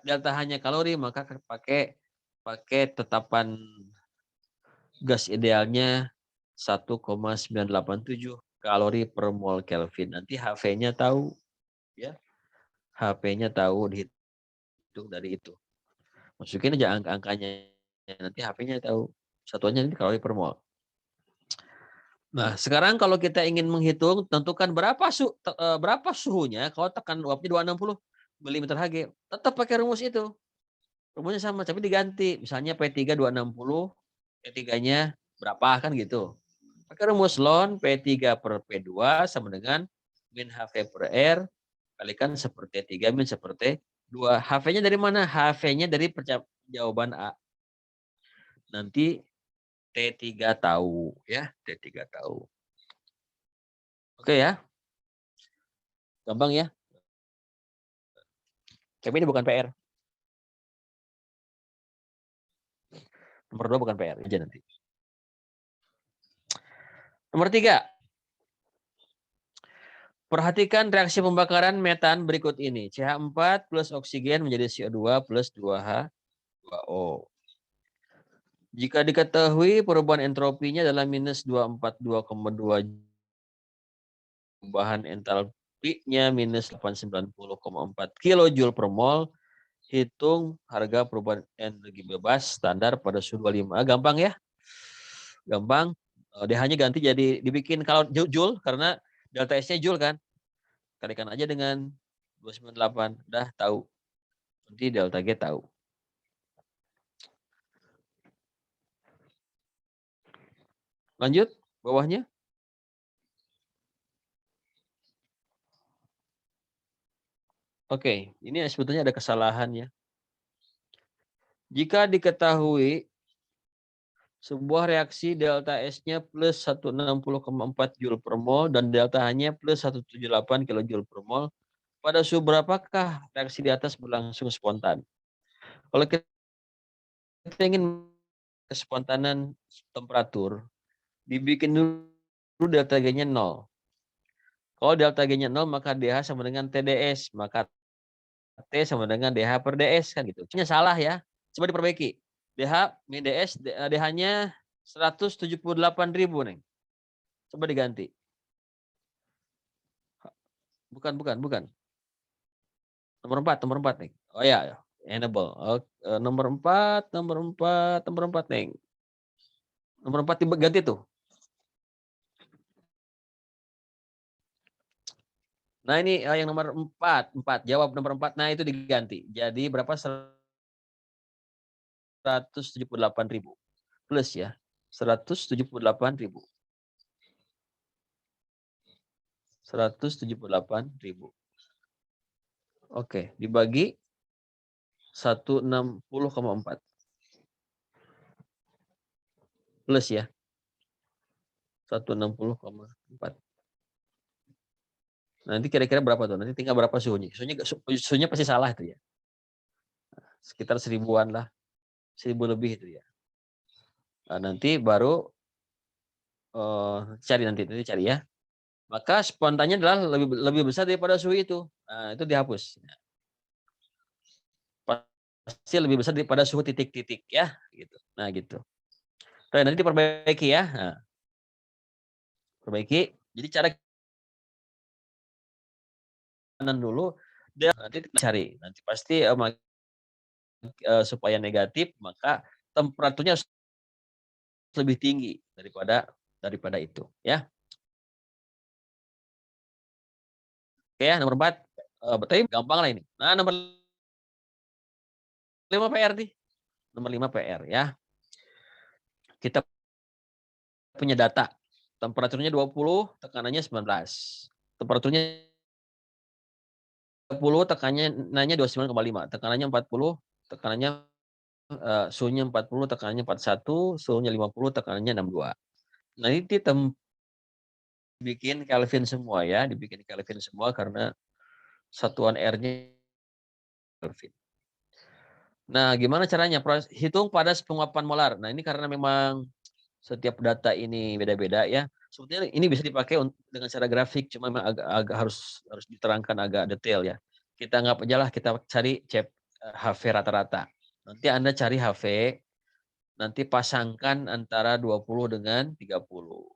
delta H-nya kalori, maka pakai tetapan gas idealnya 1,987 kalori per mol Kelvin. Nanti HV-nya tahu ya. HP-nya tahu dihitung dari itu. Masukin aja angka-angkanya. Nanti HP-nya tahu. Satuannya ini kalori per mol. Nah, sekarang kalau kita ingin menghitung, tentukan berapa suhunya kalau tekan uapnya 260 mm Hg. Tetap pakai rumus itu. Rumusnya sama, tapi diganti. Misalnya P3 260, P3-nya berapa kan gitu. Pakai rumus ln P3 per P2 sama dengan min HV per R kalikan seperti 3 min seperti 2. HV-nya dari mana? HV-nya dari jawaban A. Nanti T3 tahu ya, T3 tahu. Oke ya. Gampang ya. Tapi ini bukan PR. Nomor 2 bukan PR aja nanti. Nomor 3. Perhatikan reaksi pembakaran metan berikut ini. CH4 plus oksigen menjadi CO2 plus 2H2O. Jika diketahui perubahan entropinya adalah minus 242,2, perubahan entalpinya minus 890,4 kJ per mol, hitung harga perubahan energi bebas standar pada suhu 25. Gampang ya? Gampang. DH-nya ganti jadi dibikin kalau Joule karena delta S-nya Joule kan. Kalikan aja dengan 298, udah tahu. Nanti delta G tahu. Lanjut, bawahnya. Oke, ini sebetulnya ada kesalahan ya. Jika diketahui sebuah reaksi delta S-nya plus 160,4 Joule per mol dan delta H-nya plus 178 kJ per mol, pada suhu berapakah reaksi di atas berlangsung spontan? Kalau kita ingin kespontanan temperatur, dibikin dulu delta G-nya 0. Kalau delta G-nya 0, maka DH sama dengan TDS, maka T sama dengan DH per DS kan gitu. Ini salah ya. Coba diperbaiki. DH min DS, DH-nya 178.000, Neng. Coba diganti. Bukan. Nomor 4, Neng. Oh ya, enable. Nomor 4, Neng. Nomor 4 diganti tuh. Nah, ini yang nomor 4. Jawab nomor 4. Nah, itu diganti. Jadi berapa? 178.000. Plus ya. 178.000. 178.000. Oke, dibagi 160,4. Plus ya. 160,4. Nanti kira-kira berapa tuh? Nanti tinggal berapa suhunya? Suhunya pasti salah itu ya. Sekitar 1000-an lah. 1000 lebih itu ya. Nah, nanti baru cari ya. Maka spontannya adalah lebih besar daripada suhu itu. Nah, itu dihapus. Pasti lebih besar daripada suhu titik-titik ya, gitu. Nah, gitu. Oke, nanti diperbaiki ya. Nah, perbaiki. Jadi cara kanan dulu, dan nanti cari. Nanti pasti supaya negatif, maka temperaturnya harus lebih tinggi daripada itu, ya. Oke ya, nomor 4. Tapi gampang lah ini. Nah, nomor 5 PR nih. Nomor 5 PR ya. Kita punya data. Temperaturnya 20, tekanannya 19. Temperaturnya 30, tekanannya 29,5. Tekanannya 40, tekanannya suhunya 40, tekanannya 41, suhunya 50, tekanannya 62. Nah, ini dibikin Kelvin semua ya, dibikin Kelvin semua karena satuan R-nya Kelvin. Nah, gimana caranya? Hitung padas penguapan molar. Nah, ini karena memang setiap data ini beda-beda ya. Sebetulnya ini bisa dipakai dengan cara grafik, cuma memang agak harus diterangkan agak detail ya. Kita anggap aja lah kita cari HV rata-rata. Nanti Anda cari HV, nanti pasangkan antara 20 dengan 30.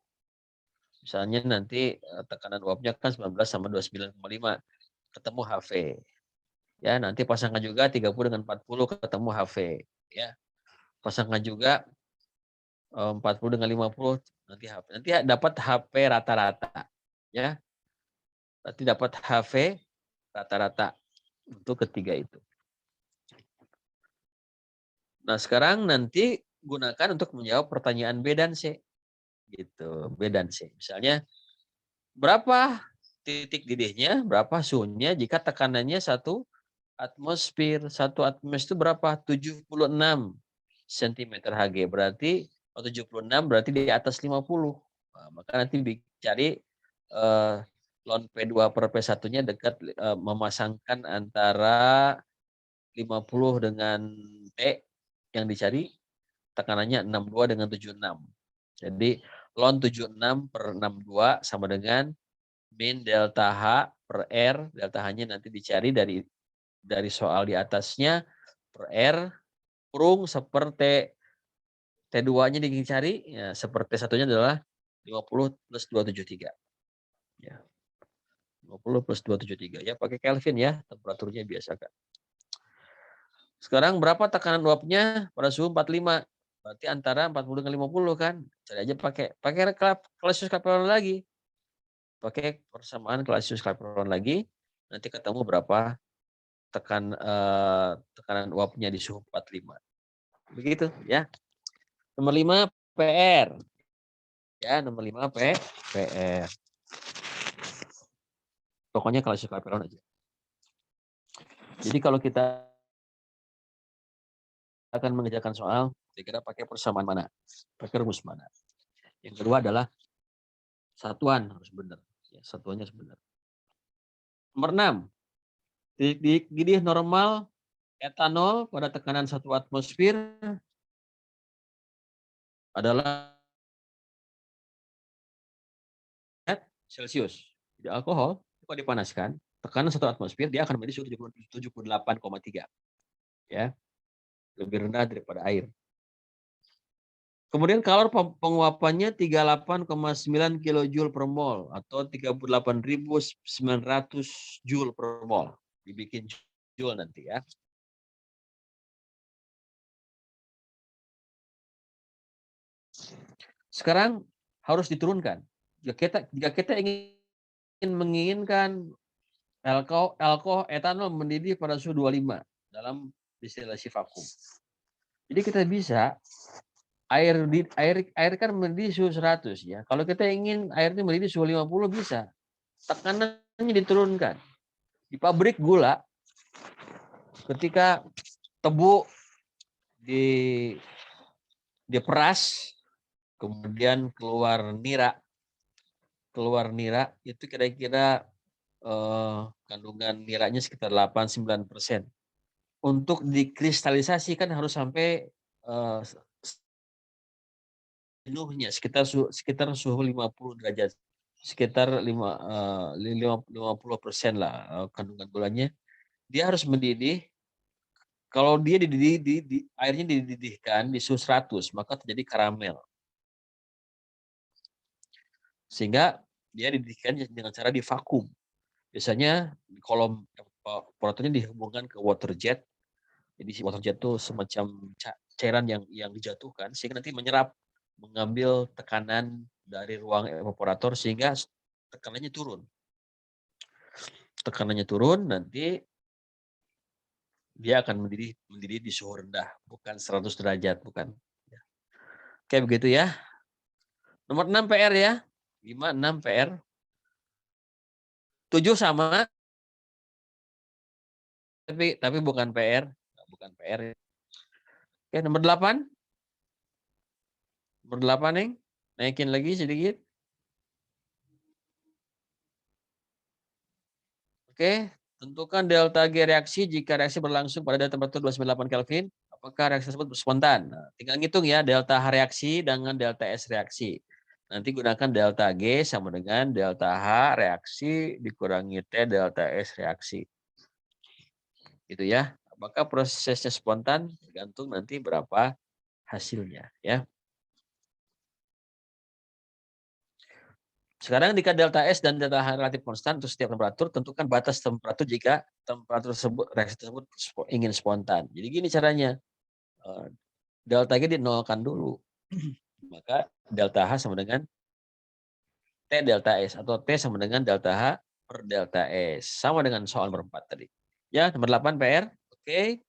Misalnya nanti tekanan uapnya kan 19 sama 29,5, ketemu HV. Ya, nanti pasangkan juga 30 dengan 40, ketemu HV. Ya, pasangkan juga 40 dengan 50, nanti HV. Nanti dapat HP rata-rata. Ya, nanti dapat HV rata-rata untuk ketiga itu. Nah, sekarang nanti gunakan untuk menjawab pertanyaan B dan C. Gitu, B dan C. Misalnya, berapa titik didihnya, berapa suhunya jika tekanannya 1 atmosfer. 1 atmosfer itu berapa? 76 cm Hg. Berarti 76 berarti di atas 50. Nah, maka nanti cari ln P2 per P1-nya dekat, memasangkan antara 50 dengan T yang dicari, tekanannya 62 dengan 76. Jadi ln 76 per 62 sama dengan min delta H per R. Delta H-nya nanti dicari dari soal di atasnya per R kurung seper T2-nya dicari, ya, seper T1-nya adalah 50 plus 273. Ya. 50 plus 273. Ya, pakai Kelvin ya, temperaturnya biasa kan. Sekarang berapa tekanan uapnya pada suhu 45? Berarti antara 40 dengan 50 kan. Cari aja pakai Clausius Clapeyron lagi. Pakai persamaan Clausius Clapeyron lagi. Nanti ketemu berapa tekanan uapnya di suhu 45. Begitu ya. Nomor 5 PR. Ya, nomor 5 PR. Pokoknya Clausius Clapeyron aja. Jadi kalau kita akan mengerjakan soal, kira-kira pakai persamaan mana? Pakai rumus mana? Yang kedua adalah satuan harus benar. Ya, satuannya harus benar. Nomor 6. Titik didih normal etanol pada tekanan 1 atmosfer adalah Celcius. Jadi alkohol, kalau dipanaskan, tekanan 1 atmosfer dia akan menjadi suhu 78,3. Ya. Lebih rendah daripada air. Kemudian kalor penguapannya 38,9 kJ per mol atau 38.900 Joule per mol. Dibikin Joule nanti ya. Sekarang harus diturunkan. Jika kita menginginkan alkohol etanol mendidih pada suhu 25 dalam distilasi vakum. Jadi kita bisa air kan mendidih suhu 100 ya. Kalau kita ingin airnya mendidih suhu 50 bisa. Tekanannya diturunkan. Di pabrik gula ketika tebu diperas kemudian keluar nira itu kira-kira kandungan niranya sekitar 8-9%. Untuk dikristalisasi kan harus sampai penuhnya sekitar suhu 50 derajat, sekitar 50% lah kandungan gulanya. Dia harus mendidih. Kalau dia airnya dididihkan di suhu 100, maka terjadi karamel. Sehingga dia dididihkan dengan cara divakum. Biasanya kolom evaporatornya dihubungkan ke water jet. Jadi si water jet itu semacam cairan yang dijatuhkan sehingga nanti mengambil tekanan dari ruang evaporator sehingga tekanannya turun. Tekanannya turun nanti dia akan mendidih di suhu rendah, bukan 100 derajat, bukan. Oke, begitu ya. Nomor 6 PR ya. 5, 6 PR. 7 sama. Tapi bukan PR. Bukan PR. Oke, nomor 8. Nomor 8, Neng. Naikin lagi sedikit. Oke, tentukan delta G reaksi jika reaksi berlangsung pada temperatur 298 Kelvin. Apakah reaksi tersebut spontan? Nah, tinggal ngitung ya delta H reaksi dengan delta S reaksi. Nanti gunakan delta G sama dengan delta H reaksi dikurangi T delta S reaksi. Gitu ya. Apakah prosesnya spontan? Tergantung nanti berapa hasilnya ya. Sekarang jika delta S dan delta H relatif konstan untuk setiap temperatur, tentukan batas temperatur jika temperatur tersebut reaksi tersebut ingin spontan. Jadi gini caranya. Delta G dinolkan dulu. Maka delta H sama dengan T delta S atau T sama dengan delta H per delta S. Sama dengan soal nomor 4 tadi. Ya, nomor 8 PR. Oke.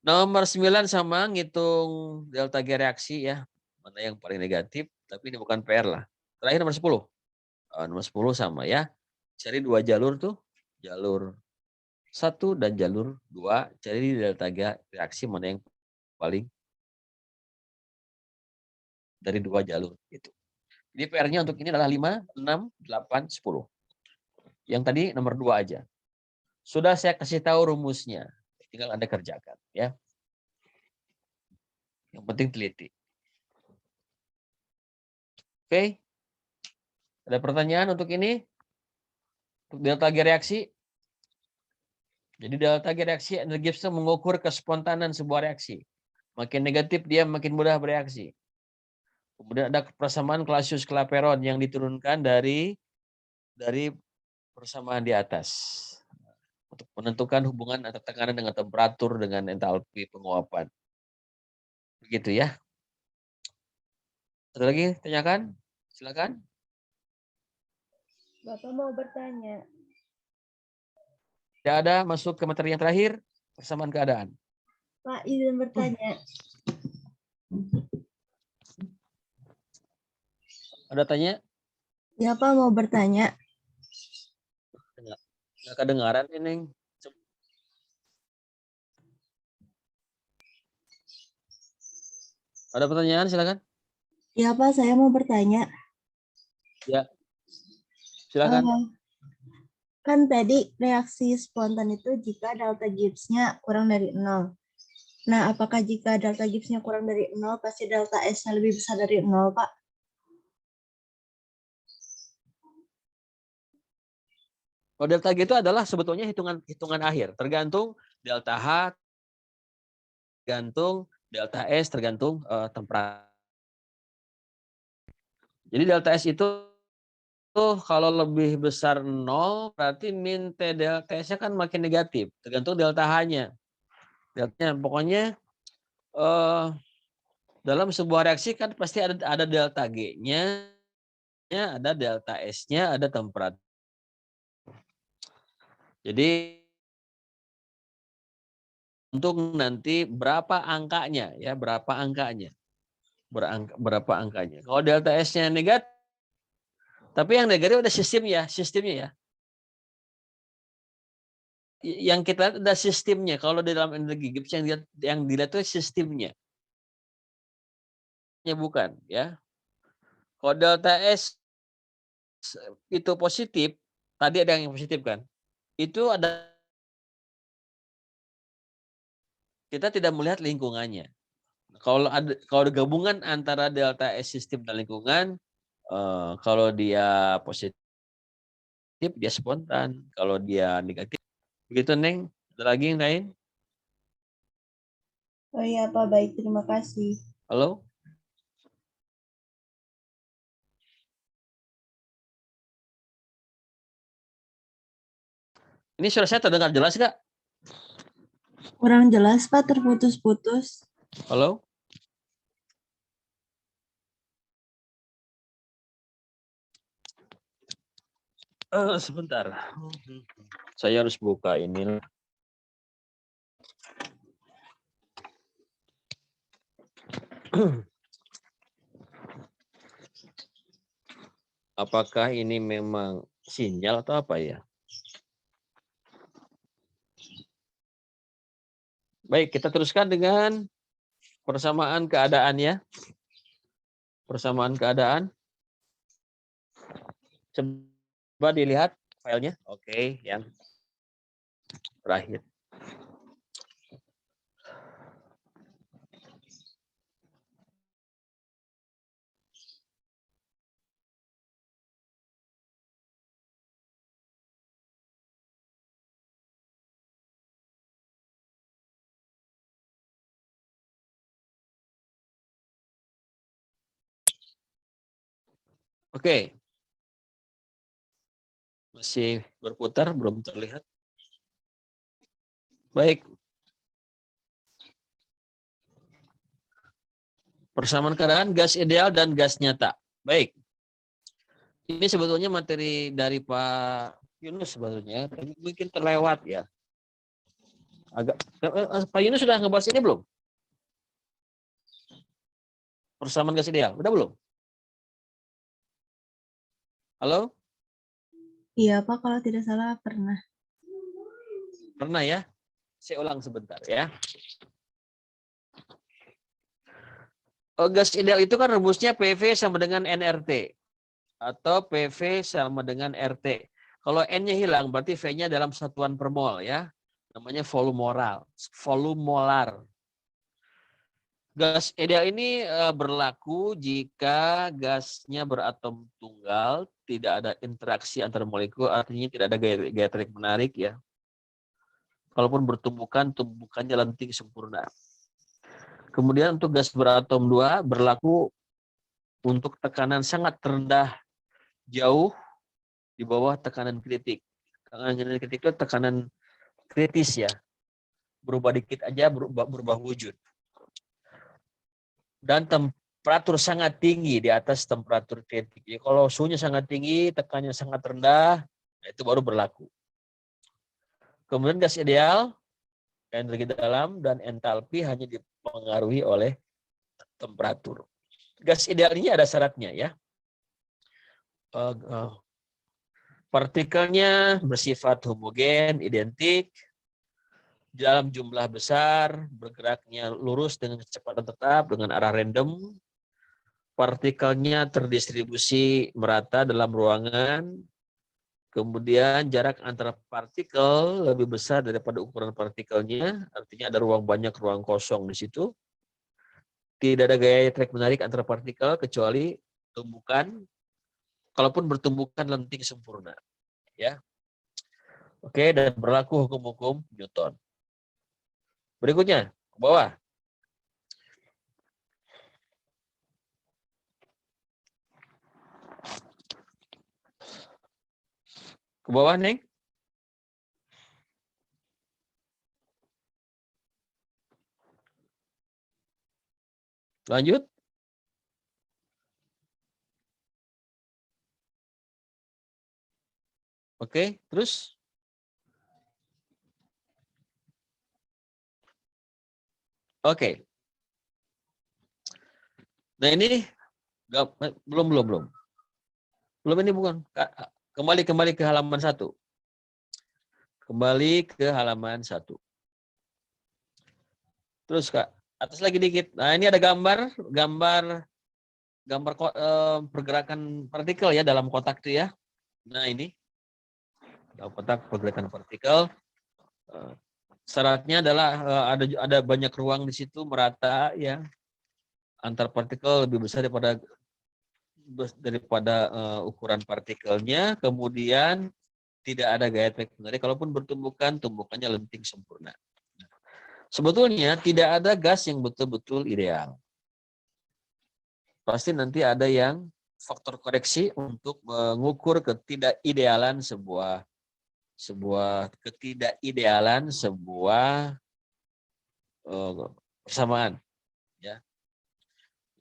Nomor 9 sama ngitung delta G reaksi ya. Mana yang paling negatif, tapi ini bukan PR lah. Terakhir nomor 10. Nomor 10 sama ya. Cari 2 jalur tuh. Jalur 1 dan jalur 2. Cari delta G reaksi mana yang paling dari 2 jalur. Gitu. Jadi PR-nya untuk ini adalah 5, 6, 8, 10. Yang tadi nomor 2 aja. Sudah saya kasih tahu rumusnya. Tinggal Anda kerjakan. Ya. Yang penting teliti. Oke. Ada pertanyaan untuk ini? Untuk delta G reaksi? Jadi delta G reaksi energi Gibbs mengukur kespontanan sebuah reaksi. Makin negatif dia makin mudah bereaksi. Kemudian ada persamaan Clausius-Clapeyron yang diturunkan dari persamaan di atas. Untuk menentukan hubungan antara tekanan dengan temperatur dengan entalpi penguapan. Begitu ya. Ada lagi tanyakan? Silakan. Bapak mau bertanya. Tidak ada, masuk ke materi yang terakhir, persamaan keadaan. Pak, izin bertanya. Ada tanya? Ya, Pak mau bertanya. Nggak kedengaran ini. Ada pertanyaan, silakan. Ya, Pak, saya mau bertanya. Ya, silakan. Kan tadi reaksi spontan itu jika delta Gibbs-nya kurang dari 0. Nah, apakah jika delta Gibbs-nya kurang dari 0, pasti delta S-nya lebih besar dari 0, Pak? Kalau delta G itu adalah sebetulnya hitungan akhir, tergantung delta H, tergantung delta S, tergantung temperatur. Jadi delta S itu kalau lebih besar 0, berarti min T delta S-nya kan makin negatif, tergantung delta H-nya. Deltanya, pokoknya dalam sebuah reaksi kan pasti ada delta G-nya, ada delta S-nya, ada temperatur. Jadi untuk nanti berapa angkanya ya, berapa angkanya. Kalau delta S-nya negatif, tapi yang negatif ada sistemnya ya. Yang kita lihat ada sistemnya. Kalau di dalam energi Gibbs yang dilihat itu sistemnya. Bukan ya. Kalau delta S itu positif, tadi ada yang positif kan? Itu ada, kita tidak melihat lingkungannya. Kalau ada gabungan antara delta S sistem dan lingkungan, kalau dia positif dia spontan, kalau dia negatif begitu, Neng. Ada lagi yang lain? Oh iya, Pak. Baik, terima kasih. Halo? Ini suara saya terdengar jelas nggak? Kurang jelas, Pak. Terputus-putus. Halo? Sebentar. Saya harus buka ini. Apakah ini memang sinyal atau apa ya? Baik, kita teruskan dengan persamaan keadaan ya. Persamaan keadaan. Coba dilihat filenya. Oke, yang terakhir. Oke. Masih berputar, belum terlihat. Baik. Persamaan keadaan gas ideal dan gas nyata. Baik. Ini sebetulnya materi dari Pak Yunus sebetulnya, tapi mungkin terlewat ya. Pak Yunus sudah ngebahas ini belum? Persamaan gas ideal, udah belum? Halo? Iya, Pak. Kalau tidak salah pernah. Pernah ya? Saya ulang sebentar ya. Gas ideal itu kan rumusnya PV sama dengan nRT. Atau PV sama dengan RT. Kalau N-nya hilang, berarti V-nya dalam satuan per mol ya. Namanya volumolar. Gas ideal ini berlaku jika gasnya beratom tunggal, tidak ada interaksi antar molekul, artinya tidak ada gaya tarik menarik ya. Kalaupun bertumbukan, tumbukannya lenting sempurna. Kemudian untuk gas beratom 2 berlaku untuk tekanan sangat rendah, jauh di bawah tekanan kritik. Tekanan kritik itu tekanan kritis ya. Berubah dikit aja berubah wujud. Dan temperatur sangat tinggi di atas temperatur kritik. Jadi kalau suhunya sangat tinggi, tekanannya sangat rendah, itu baru berlaku. Kemudian gas ideal, energi dalam dan entalpi hanya dipengaruhi oleh temperatur. Gas ideal ini ada syaratnya ya. Partikelnya bersifat homogen, identik, dalam jumlah besar, bergeraknya lurus dengan kecepatan tetap, dengan arah random, partikelnya terdistribusi merata dalam ruangan, kemudian jarak antara partikel lebih besar daripada ukuran partikelnya, artinya ada ruang banyak, ruang kosong di situ. Tidak ada gaya tarik menarik antara partikel kecuali tumbukan, kalaupun bertumbukan lenting sempurna. Ya. Oke, dan berlaku hukum-hukum Newton. Berikutnya, ke bawah. Ke bawah, Neng. Lanjut. Oke, terus. Oke. Nah ini belum. Belum ini bukan. Kembali ke halaman 1. Kembali ke halaman 1. Terus Kak, atas lagi dikit. Nah ini ada gambar pergerakan partikel ya dalam kotak itu ya. Nah ini dalam kotak pergerakan partikel. Syaratnya adalah ada banyak ruang di situ merata ya. Antar partikel lebih besar daripada ukuran partikelnya, kemudian tidak ada gaya tarik menarik, kalaupun tumbukannya lenting sempurna. Sebetulnya tidak ada gas yang betul-betul ideal. Pasti nanti ada yang faktor koreksi untuk mengukur ketidakidealan sebuah persamaan ya.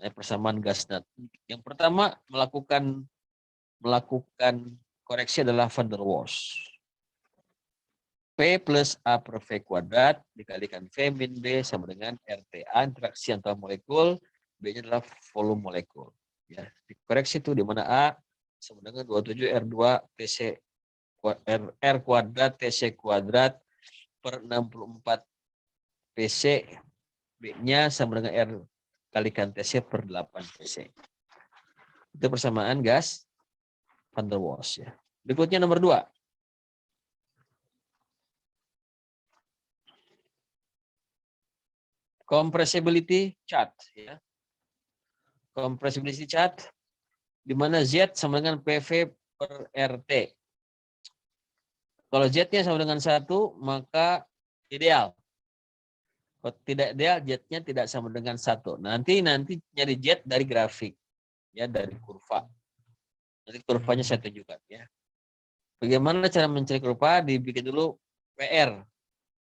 Persamaan gas. Yang pertama melakukan koreksi adalah van der Waals. P plus A per V kuadrat dikalikan V min B sama dengan RTA, interaksi antar molekul, B-nya adalah volume molekul. Ya, dikoreksi itu di mana A sama dengan 27 R2 TC R kuadrat TC kuadrat per 64 PC, B-nya sama dengan R kalikan TC per 8 PC. Itu persamaan gas van der Waals ya. Berikutnya nomor 2. Compressibility chart ya. Compressibility chart di mana Z sama dengan PV per RT. Kalau Z-nya sama dengan 1 maka ideal. Kalau tidak ideal, Z-nya tidak sama dengan 1. Nanti nyari Z dari grafik ya, dari kurva. Nanti kurvanya saya tunjukkan ya. Bagaimana cara mencari kurva? Dibikin dulu PR,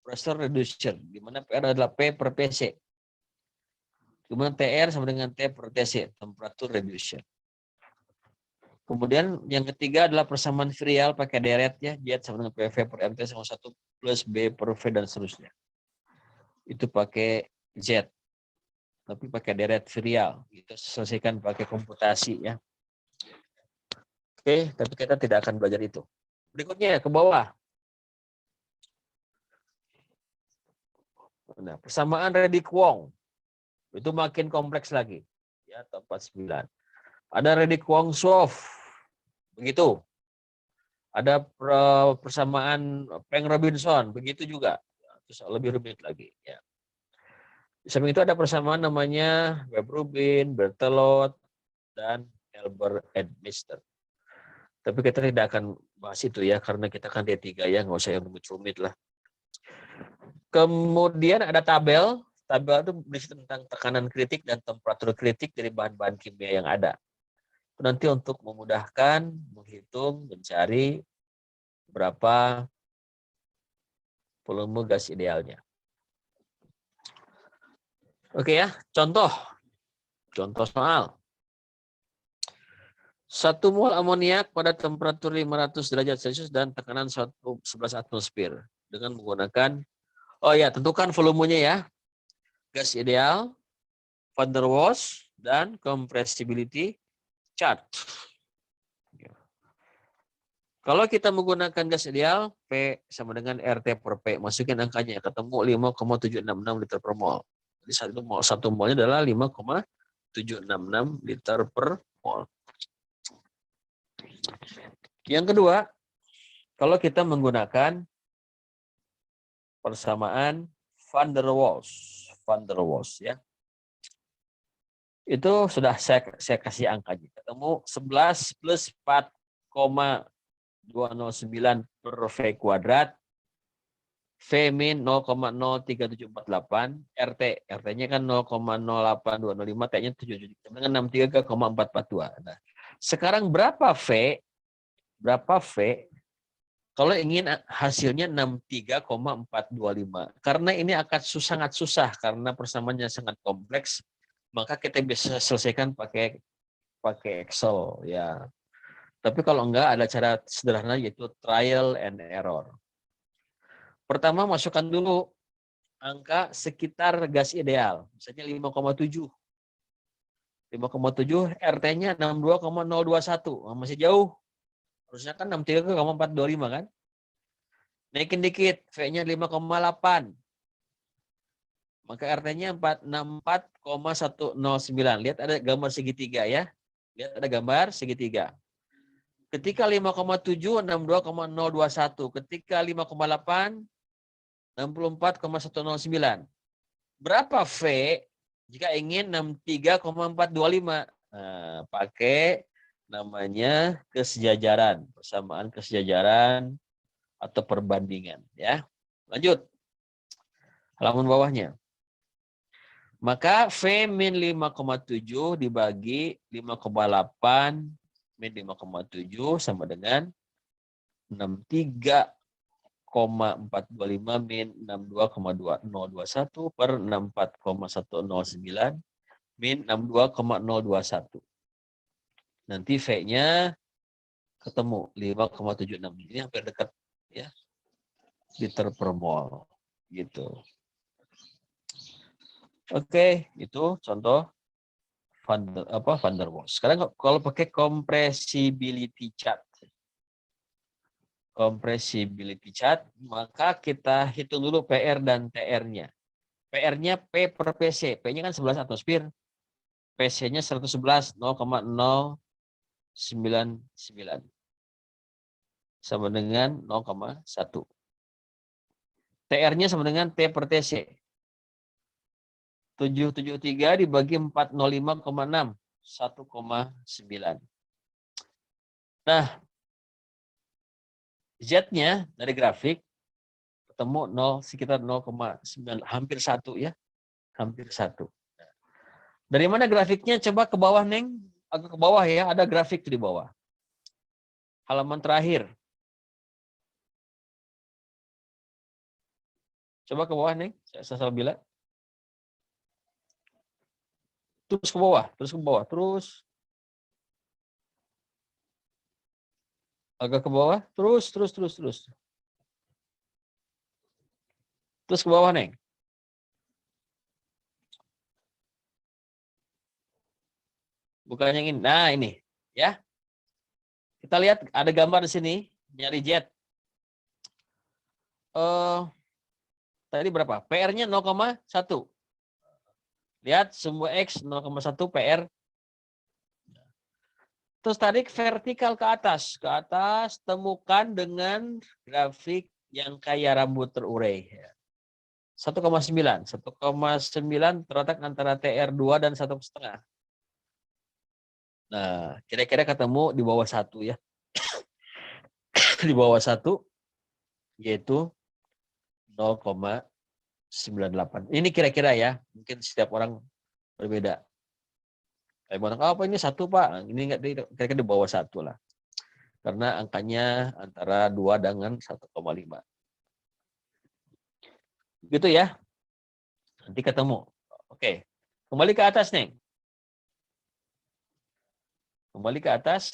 pressure reduction, di mana PR adalah P per PC. Kemudian TR sama dengan T per TC, temperature reduction. Kemudian yang ketiga adalah persamaan virial pakai deret ya, Z sama dengan PV per RT sama 1 plus B per V dan seterusnya. Itu pakai Z. Tapi pakai deret virial. Itu selesaikan pakai komputasi ya. Oke, tapi kita tidak akan belajar itu. Berikutnya ke bawah. Nah, persamaan Reddick-Wong. Itu makin kompleks lagi. Ya, 49. Ada Reddick-Wong-Swove. Begitu. Ada persamaan Peng-Robinson. Begitu juga. Terus lebih rumit lagi. Ya. Di samping itu ada persamaan namanya Webb-Rubin, Berthelot, dan Hilbert-Edmister. Tapi kita tidak akan bahas itu ya, karena kita kan D3 ya, nggak usah yang rumit-rumit lah. Kemudian ada tabel. Tabel itu berisi tentang tekanan kritik dan temperatur kritik dari bahan-bahan kimia yang ada. Nanti untuk memudahkan menghitung, mencari berapa volume gas idealnya. Oke ya, contoh soal. 1 mol amoniak pada temperatur 500 derajat Celcius dan tekanan 11 atmosfer dengan menggunakan, oh ya, tentukan volumenya ya. Gas ideal, van der Waals, dan compressibility chart. Kalau kita menggunakan gas ideal, P sama dengan RT per P. Masukin angkanya, ketemu 5,766 liter per mol. Jadi satu molnya adalah 5,766 liter per mol. Yang kedua, kalau kita menggunakan persamaan van der Waals ya. Itu sudah saya kasih angkanya. Ketemu 11 plus 4,209 per V kuadrat. V min 0,03748. RT-nya kan 0,08205. T-nya 7 dengan 63,442. Nah, sekarang berapa V? Kalau ingin hasilnya 63,425. Karena ini akan sangat susah karena persamaannya sangat kompleks. Maka kita bisa selesaikan pakai Excel ya. Tapi kalau enggak ada cara sederhana yaitu trial and error. Pertama masukkan dulu angka sekitar gas ideal, misalnya 5,7. 5,7 RT-nya 62,021. Masih jauh. Harusnya kan 63,425 kan? Naikin dikit, V-nya 5,8. Maka RT-nya 464,109. Lihat ada gambar segitiga ya. Lihat ada gambar segitiga. Ketika 5,7, 62,021. Ketika 5,8, 64,109. Berapa V jika ingin 63,425? Nah, pakai namanya kesejajaran. Persamaan kesejajaran atau perbandingan. Ya. Lanjut. Halaman bawahnya. Maka V min 5,7 dibagi 5,8 min 5,7 sama dengan 63,425 min 62,021 per 64,109 min 62,021. Nanti V-nya ketemu 5,76. Ini hampir dekat ya. Liter per mol gitu. Oke, itu contoh van der Waals. Sekarang kalau pakai compressibility chart. Compressibility chart, maka kita hitung dulu PR dan TR-nya. PR-nya P per PC. P-nya kan 11 atmosfer. PC-nya 111, 0,099. Sama dengan 0,1. TR-nya sama dengan T per TC. 773 dibagi 405,6. 1,9. Nah, Z-nya dari grafik ketemu 0 sekitar 0,9, hampir 1 ya. Hampir 1. Dari mana grafiknya? Coba ke bawah, Neng. Agak ke bawah ya, ada grafik di bawah. Halaman terakhir. Coba ke bawah, Neng. Saya bila. Terus ke bawah, terus. Agak ke bawah, terus. Terus ke bawah, Neng. Bukan yang ini. Nah, ini. Ya. Kita lihat ada gambar di sini. Nyari jet. Tadi berapa? PR-nya 0,1. Lihat, semua X 0,1 PR. Terus tarik vertikal ke atas. Ke atas, temukan dengan grafik yang kayak rambut terurai. 1,9. 1,9 terletak antara TR2 dan 1,5. Nah, kira-kira ketemu di bawah 1 ya. Di bawah 1 yaitu 0,98. Ini kira-kira ya, mungkin setiap orang berbeda. Kayak bilang, apa ini 1 Pak? Ini enggak, kira-kira di bawah 1 lah. Karena angkanya antara 2 dengan 1,5. Gitu ya. Nanti ketemu. Oke. Kembali ke atas, Neng. Kembali ke atas.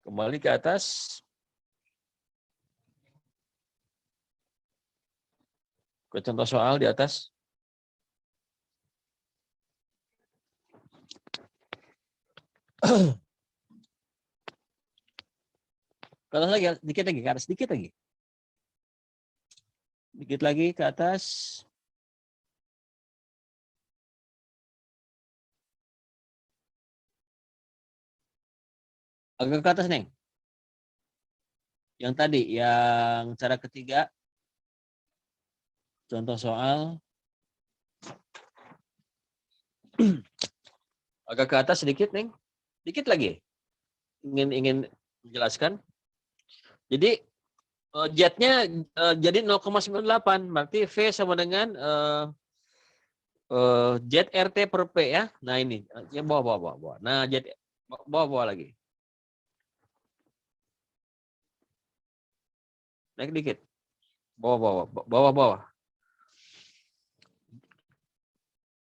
Kembali ke atas. Ke contoh soal di atas. Ke atas lagi, dikit lagi, ke atas, dikit lagi. Dikit lagi ke atas. Agak ke atas, Neng. Yang tadi, yang cara ketiga. Contoh soal. Agak ke atas sedikit, Neng. Dikit lagi. Ingin menjelaskan. Jadi jet-nya jadi 0,98, berarti V sama dengan jet RT per P ya. Nah ini, ya bawa. Nah jet bawa lagi. Naik dikit. Bawa.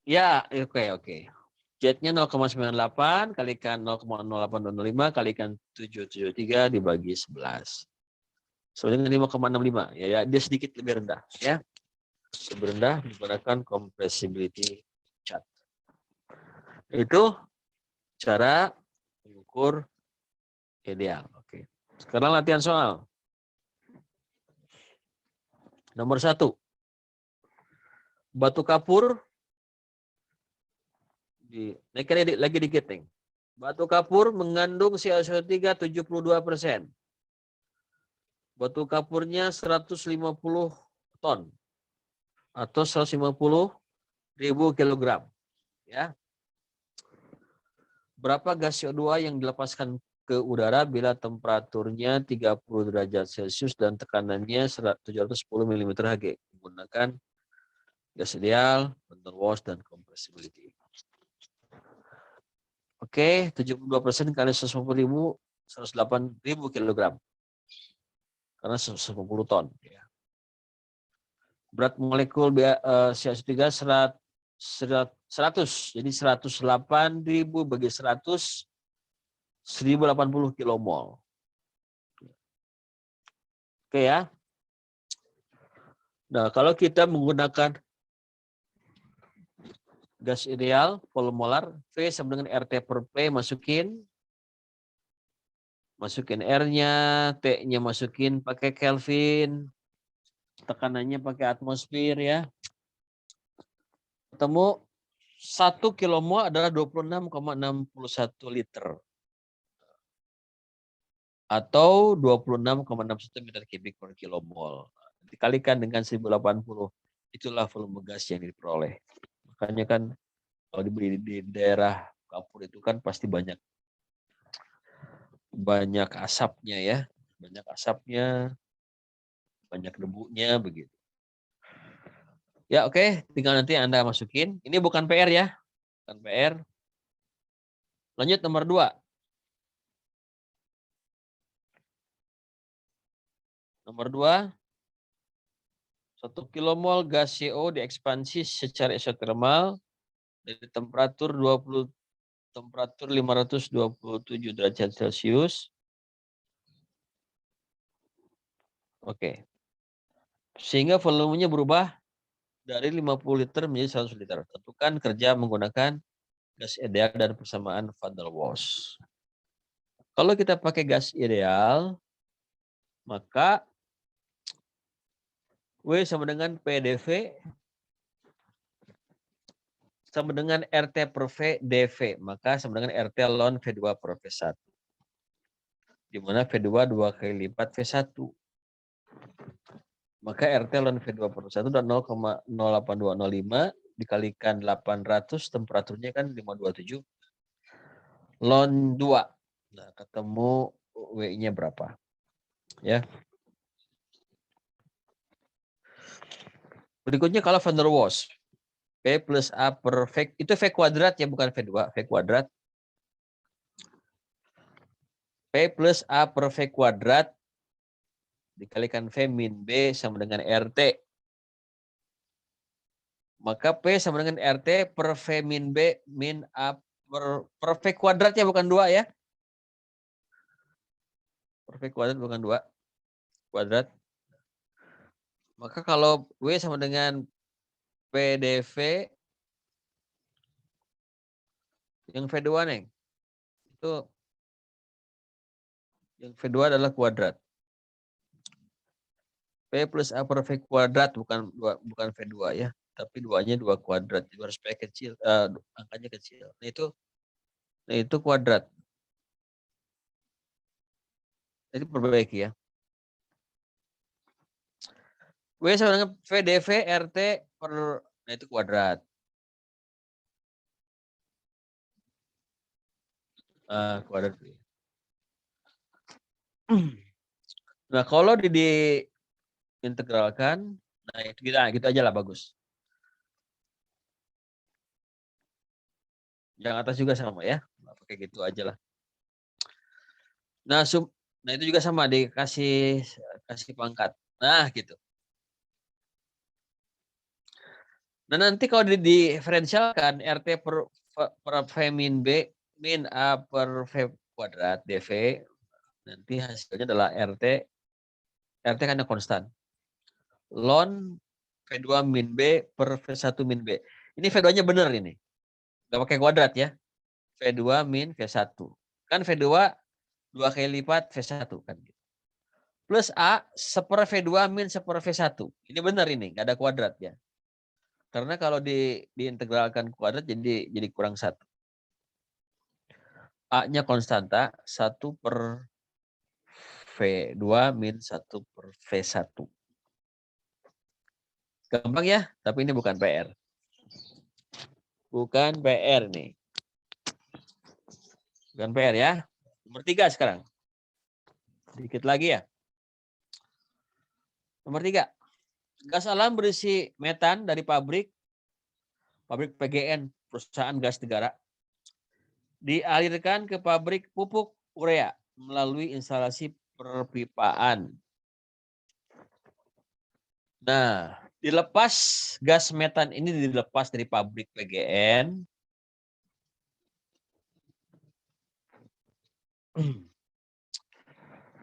Ya, oke. Jetnya 0,98 kalikan 0,0805 kalikan 773 dibagi 11. Sama dengan 5,65. Ya, dia sedikit lebih rendah ya. Lebih rendah menggunakan compressibility chart. Itu cara mengukur ideal. Oke. Sekarang latihan soal. Nomor 1. Batu kapur. Naikkan lagi dikit, Neng. Batu kapur mengandung CO2 72%. Batu kapurnya 150 ton atau 150.000 kilogram. Ya. Berapa gas CO2 yang dilepaskan ke udara bila temperaturnya 30 derajat Celcius dan tekanannya 710 mm Hg menggunakan gas ideal, van der Waals, dan compressibility. Oke, 72% kali 150.000, 108.000 kilogram. Karena 110 ton. Ya. Berat molekul CO2 100. Jadi 108.000 bagi 100, 1080 kilomol. Oke ya. Nah, kalau kita menggunakan gas ideal, volumolar, V sama dengan RT per P, masukin R-nya, T-nya masukin pakai Kelvin, tekanannya pakai atmosfer ya. Ketemu 1 kilomol adalah 26,61 liter. Atau 26,61 meter kubik per kilomol. Dikalikan dengan 1080, itulah volume gas yang diperoleh. Makanya kan kalau dibeli di daerah kapur itu kan pasti banyak asapnya ya, banyak debunya begitu. Ya oke, tinggal nanti Anda masukin. Ini bukan PR ya, bukan PR. Lanjut nomor 2. Nomor 2, 1 kilomol gas CO diekspansi secara isotermal dari temperatur 527 derajat Celcius. Oke. Sehingga volumenya berubah dari 50 liter menjadi 100 liter. Tentukan kerja menggunakan gas ideal dan persamaan van der Waals. Kalau kita pakai gas ideal, maka W sama dengan PDV sama dengan RT per V dV. Maka sama dengan RT ln V2 per V1. di mana V2 2 kali lipat V1. Maka RT ln V2 per 1 dan 0,08205 dikalikan 800, temperaturnya kan 527 ln 2. Nah, ketemu W-nya berapa? Ya. Berikutnya kalau van der Waals. P plus A per V, itu V kuadrat ya, bukan V2, V kuadrat. P plus A per V kuadrat dikalikan V min B sama dengan RT. Maka P sama dengan RT per V min B min A per V kuadrat ya, bukan 2 ya. Per V kuadrat bukan 2. Kuadrat. Maka kalau W sama dengan PDV, yang V2 Neng, itu yang V2 adalah kuadrat. P plus A per V kuadrat bukan V2 ya, tapi 2-nya 2 kuadrat. Jadi harus P kecil, angkanya kecil. Nah itu kuadrat. Jadi perbaiki ya. W sama dengan VDV RT per, nah itu kuadrat. Kuadrat. Nah kalau diintegralkan, nah itu gitu aja lah, bagus. Yang atas juga sama ya, pakai gitu aja lah. Nah itu juga sama, dikasih pangkat. Nah gitu. Nah nanti kalau diferensialkan RT per V min B min A per V kuadrat dV, nanti hasilnya adalah RT karena konstan. Ln V2 min B per V1 min B. Ini V2-nya benar ini. Nggak pakai kuadrat ya. V2 min V1. Kan V2 2 kali lipat V1 kan. Plus A seper V2 min seper V1. Ini benar ini, nggak ada kuadrat ya. Karena kalau diintegralkan kuadrat jadi kurang 1. A-nya konstanta 1 per V2 min 1 per V1. Gampang ya, tapi ini bukan PR. Bukan PR nih. Bukan PR ya. Nomor 3 sekarang. Sedikit lagi ya. Nomor 3. Gas alam berisi metan dari pabrik PGN, perusahaan gas negara, dialirkan ke pabrik pupuk urea melalui instalasi perpipaan. Nah, dilepas gas metan ini dilepas dari pabrik PGN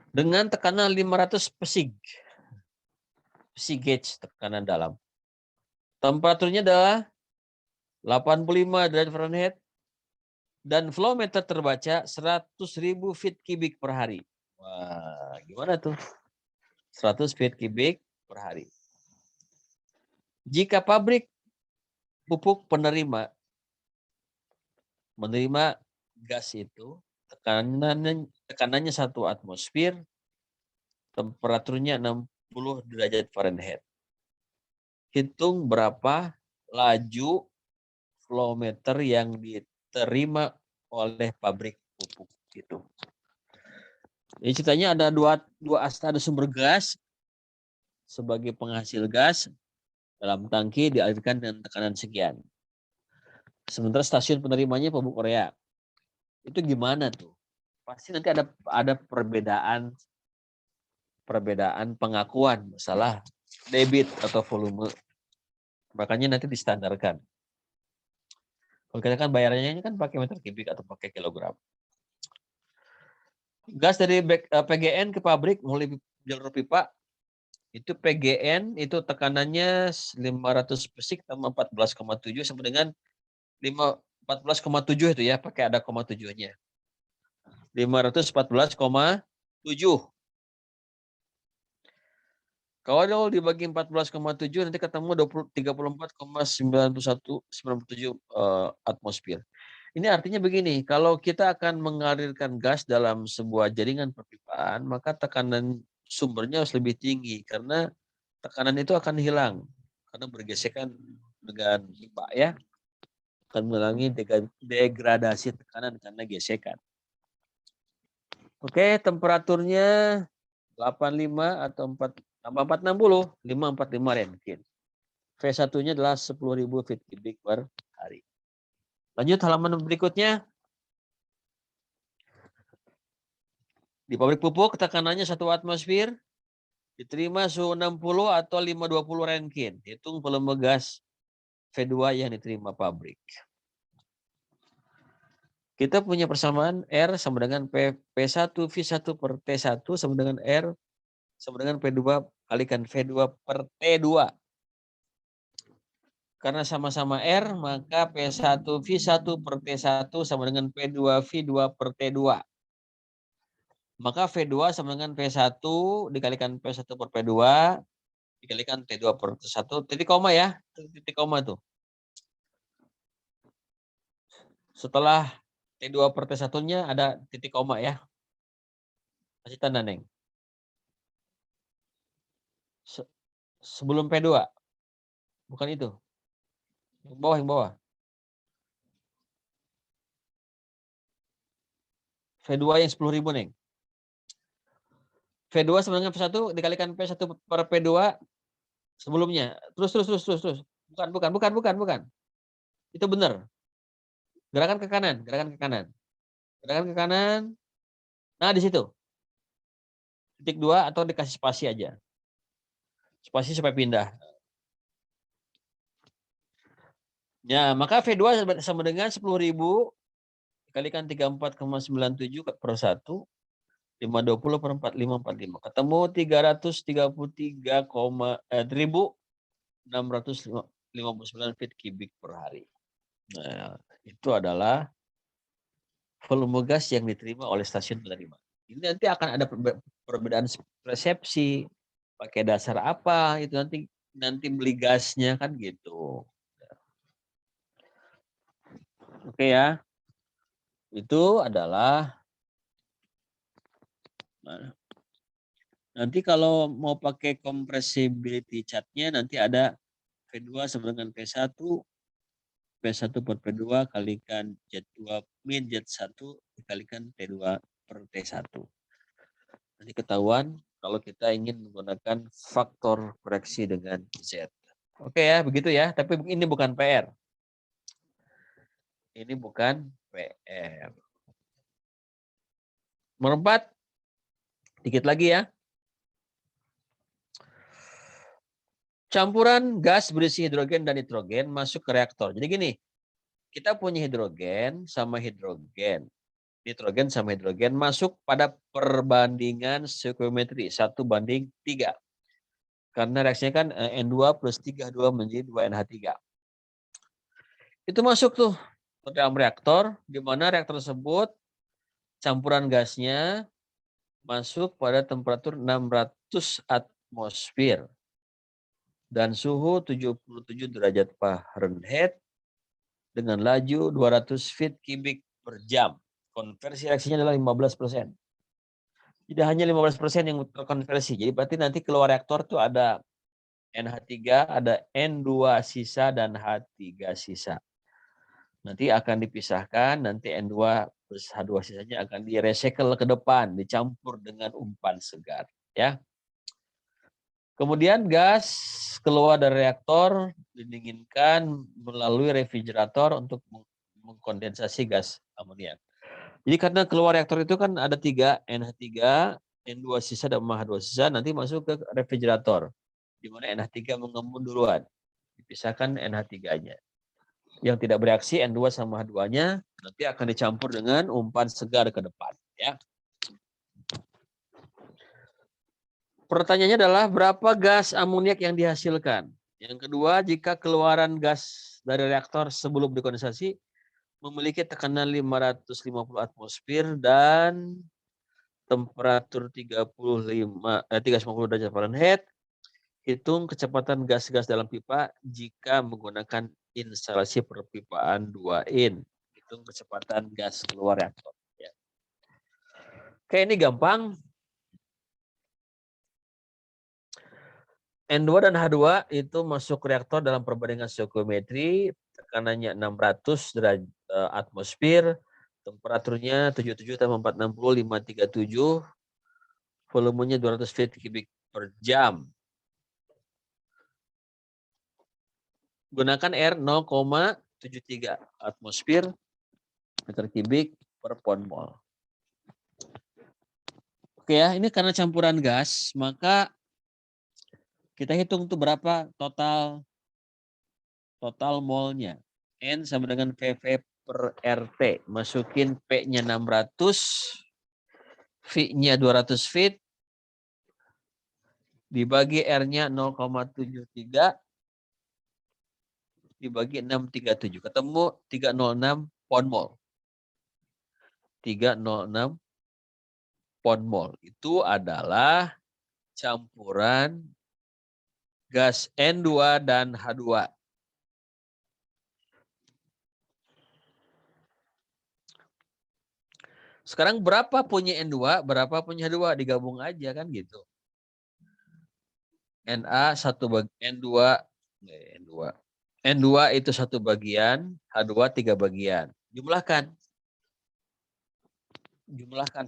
dengan tekanan 500 pesig gauge, tekanan dalam. Temperaturnya adalah 85 derajat Fahrenheit dan flow meter terbaca 100.000 feet kubik per hari. Wah, gimana tuh? 100 feet kubik per hari. Jika pabrik pupuk menerima gas itu, tekanannya 1 atmosfer, temperaturnya 60 derajat Fahrenheit. Hitung berapa laju flow meter yang diterima oleh pabrik pupuk itu. Jadi ceritanya ada dua ada sumber gas sebagai penghasil gas dalam tangki dialirkan dengan tekanan sekian. Sementara stasiun penerimanya pupuk urea. Itu gimana tuh? Pasti nanti ada perbedaan pengakuan masalah debit atau volume. Makanya nanti distandarkan. Kalau kita kan bayarnya kan pakai meter kubik atau pakai kilogram. Gas dari PGN ke pabrik melalui jalur pipa, itu PGN itu tekanannya 500 pesik tambah 14,7 sama dengan 14,7 itu ya, pakai ada 0,7-nya. 514,7. Kalau dibagi 14,7 nanti ketemu 34,97 atmosfer. Ini artinya begini, kalau kita akan mengalirkan gas dalam sebuah jaringan perpipaan, maka tekanan sumbernya harus lebih tinggi karena tekanan itu akan hilang karena bergesekan dengan pipa ya, akan mengurangi degradasi tekanan karena gesekan. Oke, temperaturnya 85 atau 460, 545 Rentgen. V1-nya adalah 10.000 feet kubik per hari. Lanjut halaman berikutnya. Di pabrik pupuk tekanannya 1 atmosfer, diterima suhu 60 atau 520 Rentgen. Hitung volume gas V2 yang diterima pabrik. Kita punya persamaan R sama dengan P1 V1 per T1 sama dengan R sama dengan P2 kalikan V2 per T2. Karena sama-sama R, maka P1 V1 per T1 sama dengan P2 V2 per T2. Maka V2 sama dengan P1 dikalikan P1 per P2 dikalikan T2 per T1. Titik koma ya, titik koma tuh. Setelah T2 per T1-nya ada titik koma ya. Kasih tanda, Neng. Sebelum P2. Bukan itu. Yang bawah, yang bawah. V2 yang 10.000, Neng. V2 sama dengan P1 dikalikan P1 per P2 sebelumnya. Terus. Bukan. Itu benar. Gerakan ke kanan. Gerakan ke kanan. Nah, di situ. Titik 2 atau dikasih spasi aja. Spasi supaya pindah. Ya, maka V2 sama dengan 10.000 dikalikan 34,97 per 1. 520 per 4545. Ketemu 333.659 feet kubik per hari. Nah, itu adalah volume gas yang diterima oleh stasiun penerima. Ini nanti akan ada perbedaan persepsi, pakai dasar apa, itu nanti beli gasnya kan gitu. Oke ya. Itu adalah nanti kalau mau pakai compressibility chart-nya nanti ada V2 sama dengan P1, P1 per P2 kalikan Z2 min Z1 dikalikan T2 per T1. Nanti ketahuan kalau kita ingin menggunakan faktor koreksi dengan Z. Oke ya, begitu ya. Tapi ini bukan PR. Ini bukan PR. Nomor 4. Dikit lagi ya. Campuran gas berisi hidrogen dan nitrogen masuk ke reaktor. Jadi gini, kita punya hidrogen sama hidrogen. Nitrogen sama hidrogen masuk pada perbandingan stoichiometri 1:3. Karena reaksinya kan N2 plus 3H2 menjadi 2NH3. Itu masuk tuh ke dalam reaktor, di mana reaktor tersebut campuran gasnya masuk pada temperatur 600 atmosfer dan suhu 77 derajat Fahrenheit dengan laju 200 feet kubik per jam. Konversi reaksinya adalah 15%. Tidak hanya 15% yang terkonversi. Jadi berarti nanti keluar reaktor tuh ada NH3, ada N2 sisa dan H3 sisa. Nanti akan dipisahkan, nanti N2 plus H2 sisanya akan di-recycle ke depan, dicampur dengan umpan segar. Ya. Kemudian gas keluar dari reaktor, didinginkan melalui refrigerator untuk mengkondensasi gas amonia. Jadi karena keluar reaktor itu kan ada 3, NH3, N2 sisa dan H2 sisa, nanti masuk ke refrigerator. Di mana NH3 mengembun duluan. Dipisahkan NH3-nya. Yang tidak bereaksi N2 sama H2-nya nanti akan dicampur dengan umpan segar ke depan. Ya. Pertanyaannya adalah berapa gas amoniak yang dihasilkan? Yang kedua, jika keluaran gas dari reaktor sebelum dikondensasi memiliki tekanan 550 atmosfer dan temperatur 350 derajat Fahrenheit, hitung kecepatan gas-gas dalam pipa jika menggunakan instalasi perpipaan 2 in. hitung kecepatan gas keluar reaktor. Ya. Oke, ini gampang. N2 dan H2 itu masuk reaktor dalam perbandingan stoikiometri, tekanannya 600 derajat atmosfer, temperaturnya 77,460,537, volumenya 200 feet kubik per jam. Gunakan R 0,73 atmosfer meter kubik per pound mol. Oke ya, ini karena campuran gas, maka kita hitung tuh berapa total molnya. N sama dengan VV per RT. Masukin P-nya 600, V-nya 200 feet, dibagi R-nya 0,73, dibagi 637. Ketemu 306 pound mol. 306 pound mol. Itu adalah campuran gas N2 dan H2. Sekarang berapa punya N2, berapa punya H2, digabung aja kan gitu. Na satu N2 itu satu bagian, H2 3 bagian. Jumlahkan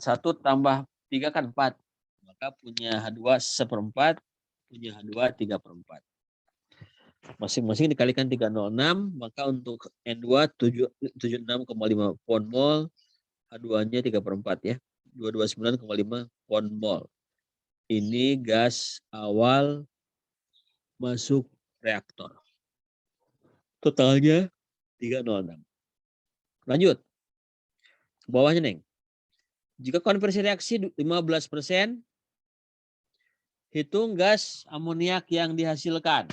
1 tambah 3 kan 4. Maka punya H2 1/4, punya H2 3/4. Masing-masing dikalikan 306, maka untuk N2 76,5 pound mol, H2-nya 3/4 ya. 229,5 pound mol. Ini gas awal masuk reaktor. Totalnya 306. Lanjut. Ke bawahnya, Neng. Jika konversi reaksi 15%, hitung gas amoniak yang dihasilkan.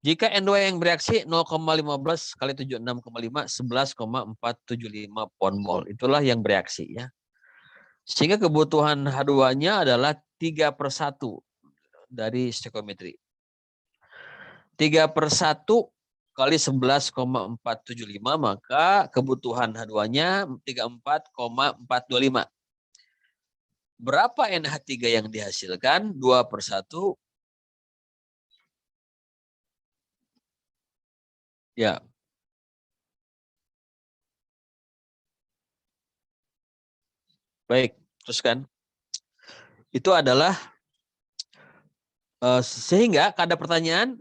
Jika N2 yang bereaksi 0,15 kali 76,5, 11,475 pound mol. Itulah yang bereaksi ya. Sehingga kebutuhan H2-nya adalah 3/1 dari stoikiometri. 3/1 kali 11,475, maka kebutuhan H2-nya 34,425. Berapa NH3 yang dihasilkan? 2/1. Ya. Baik, teruskan. Itu adalah sehingga ada pertanyaan,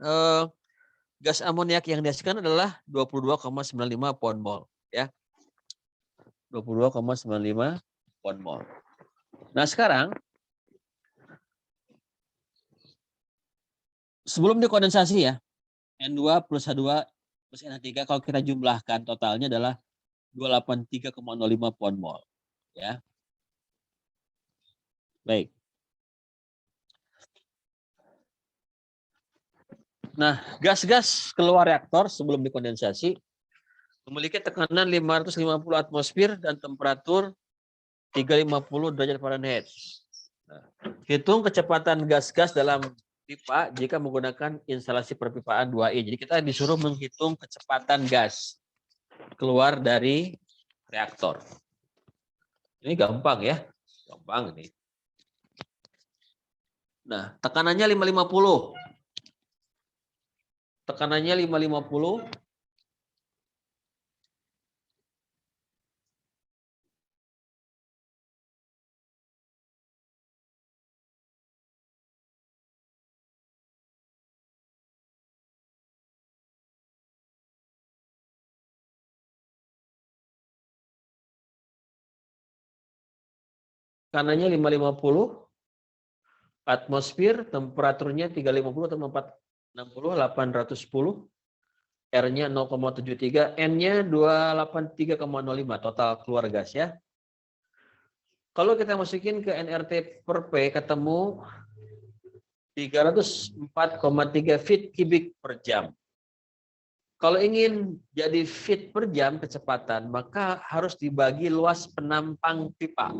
gas amoniak yang dihasilkan adalah 22,95 pound mol, ya. 22,95 pound mol. Nah, sekarang sebelum dikondensasi ya, N2 plus H2 plus NH3 kalau kita jumlahkan totalnya adalah 283,05 pound mol, ya. Baik. Nah, gas-gas keluar reaktor sebelum dikondensasi memiliki tekanan 550 atmosfer dan temperatur 350 derajat Fahrenheit. Nah, hitung kecepatan gas-gas dalam pipa jika menggunakan instalasi perpipaan 2i. Jadi kita disuruh menghitung kecepatan gas keluar dari reaktor. Ini gampang ya, gampang ini. Nah, tekanannya 550. Tekanannya 550. Tekanannya 550. Atmosfer, temperaturnya 350 atau 460, 810. R-nya 0,73, N-nya 283,05, total keluar gas ya. Kalau kita masukin ke nRT per P, ketemu 304,3 feet kubik per jam. Kalau ingin jadi feet per jam kecepatan, maka harus dibagi luas penampang pipa.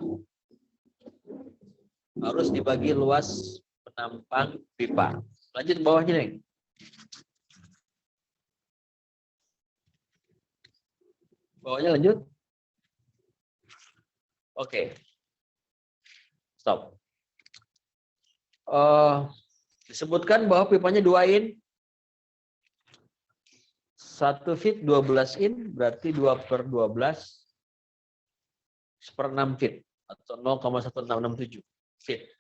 Harus dibagi luas penampang pipa. Lanjut bawahnya, Neng. Bawahnya lanjut. Oke. Stop. Disebutkan bahwa pipanya 2 in. 1 feet 12 in, berarti 2/12 1/6 feet. Atau 0,1667 feet.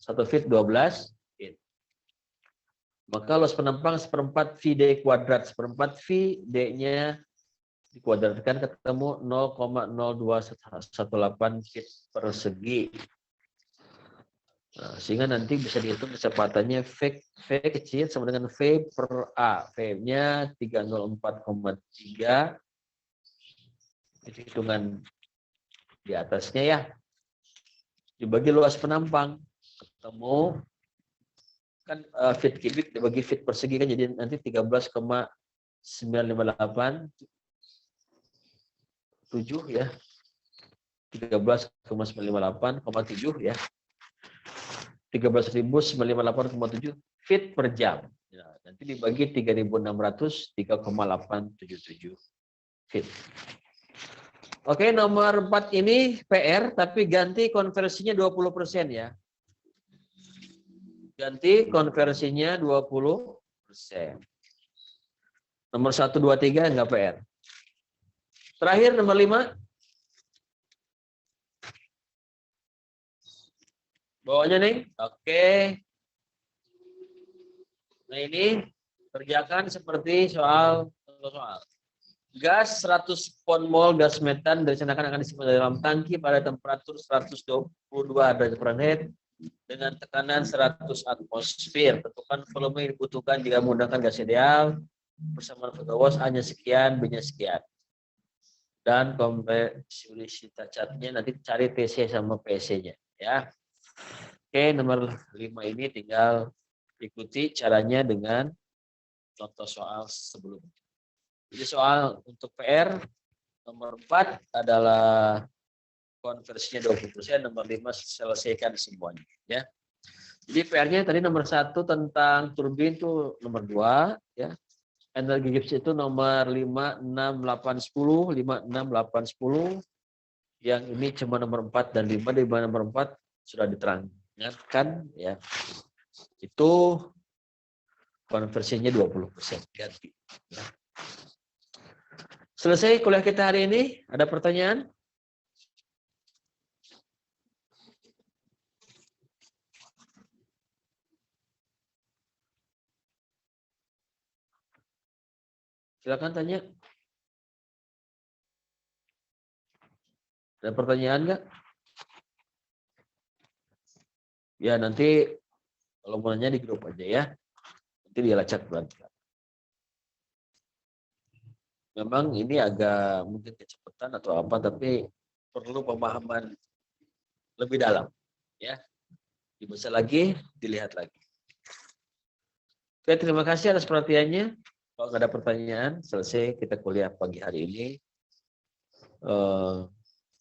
1 feet 12 in. Maka luas penumpang 1/4 VD kuadrat. 1/4 VD-nya dikuadratkan ketemu 0,0218 feet persegi. Nah, sehingga nanti bisa dihitung kecepatannya V kecil sama dengan V per A. V-nya 304,3. Itu hitungan di atasnya ya. Dibagi luas penumpang ketemu kan feet kubik dibagi feet persegi kan jadi nanti 13,958 7 ya. 13,958,7 ya. 13.958,7 feet per jam. Ya, nanti dibagi 3.600 3,877 feet. Oke, nomor 4 ini PR tapi ganti konversinya 20% ya. Ganti konversinya 20%. Nomor 1, 2, 3 enggak PR. Terakhir nomor 5. Bawahnya nih. Oke. Nah ini kerjakan seperti soal. Gas 100 pon mol gas metan direncanakan akan disimpan dalam tangki pada temperatur 122 derajat Fahrenheit dengan tekanan 100 atmosfer. Tentukan volume yang dibutuhkan jika menggunakan gas ideal. Persamaan Vogelwash hanya sekian, B-nya sekian. Dan kompresibilitas catnya nanti cari TC sama PC-nya ya. Oke, nomor 5 ini tinggal ikuti caranya dengan contoh soal sebelumnya. Jadi soal untuk PR nomor 4 adalah konversinya 20%, nomor 5 selesaikan semuanya ya. Jadi PR-nya tadi nomor 1 tentang turbin itu nomor 2 ya. Energi Gibbs itu nomor 5, 6, 8, 10, 5, 6, 8, 10. Yang ini cuma nomor 4 dan 5, di mana nomor 4 sudah diterangkan ya. Itu konversinya 20% ganti. Ya. Selesai kuliah kita hari ini. Ada pertanyaan? Silakan tanya. Ada pertanyaan nggak? Ya nanti kalau mau nanya di grup aja ya. Nanti dilacak berantakan. Memang ini agak mungkin kecepatan atau apa, tapi perlu pemahaman lebih dalam. Ya, dibaca lagi, dilihat lagi. Oke, terima kasih atas perhatiannya. Kalau nggak ada pertanyaan, selesai kita kuliah pagi hari ini.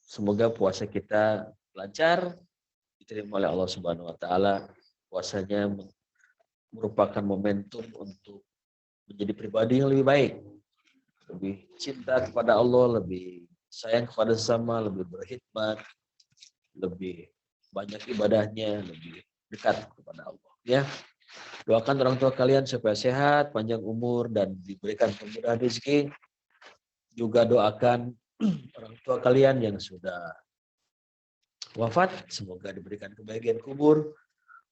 Semoga puasa kita lancar, diterima oleh Allah Subhanahu Wa Taala. Puasanya merupakan momentum untuk menjadi pribadi yang lebih baik, lebih cinta kepada Allah, lebih sayang kepada sesama, lebih berkhidmat, lebih banyak ibadahnya, lebih dekat kepada Allah. Ya, doakan orang tua kalian supaya sehat, panjang umur, dan diberikan kemudahan rezeki. Juga doakan orang tua kalian yang sudah wafat, semoga diberikan kebahagiaan kubur.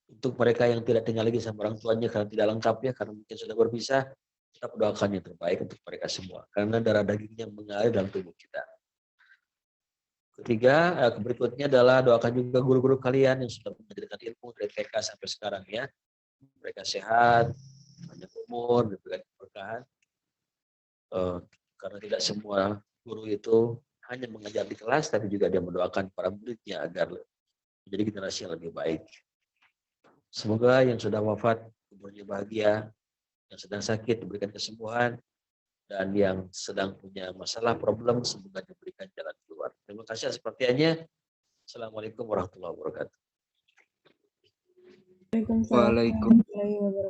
Untuk mereka yang tidak tinggal lagi sama orang tuanya karena tidak lengkap ya, karena mungkin sudah berpisah, kita doakan yang terbaik untuk mereka semua. Karena darah dagingnya mengalir dalam tubuh kita. Ketiga, berikutnya adalah doakan juga guru-guru kalian yang sudah mengajarkan ilmu dari TK sampai sekarang ya. Mereka sehat, banyak umur, diberikan keberkahan. Karena tidak semua guru itu hanya mengajar di kelas, tapi juga dia mendoakan para muridnya agar menjadi generasi yang lebih baik. Semoga yang sudah wafat umurnya bahagia, yang sedang sakit diberikan kesembuhan, dan yang sedang punya masalah problem semoga diberikan jalan keluar. Terima kasih atas perhatiannya. Assalamualaikum warahmatullahi wabarakatuh. Waalaikumsalam warahmatullahi wabarakatuh.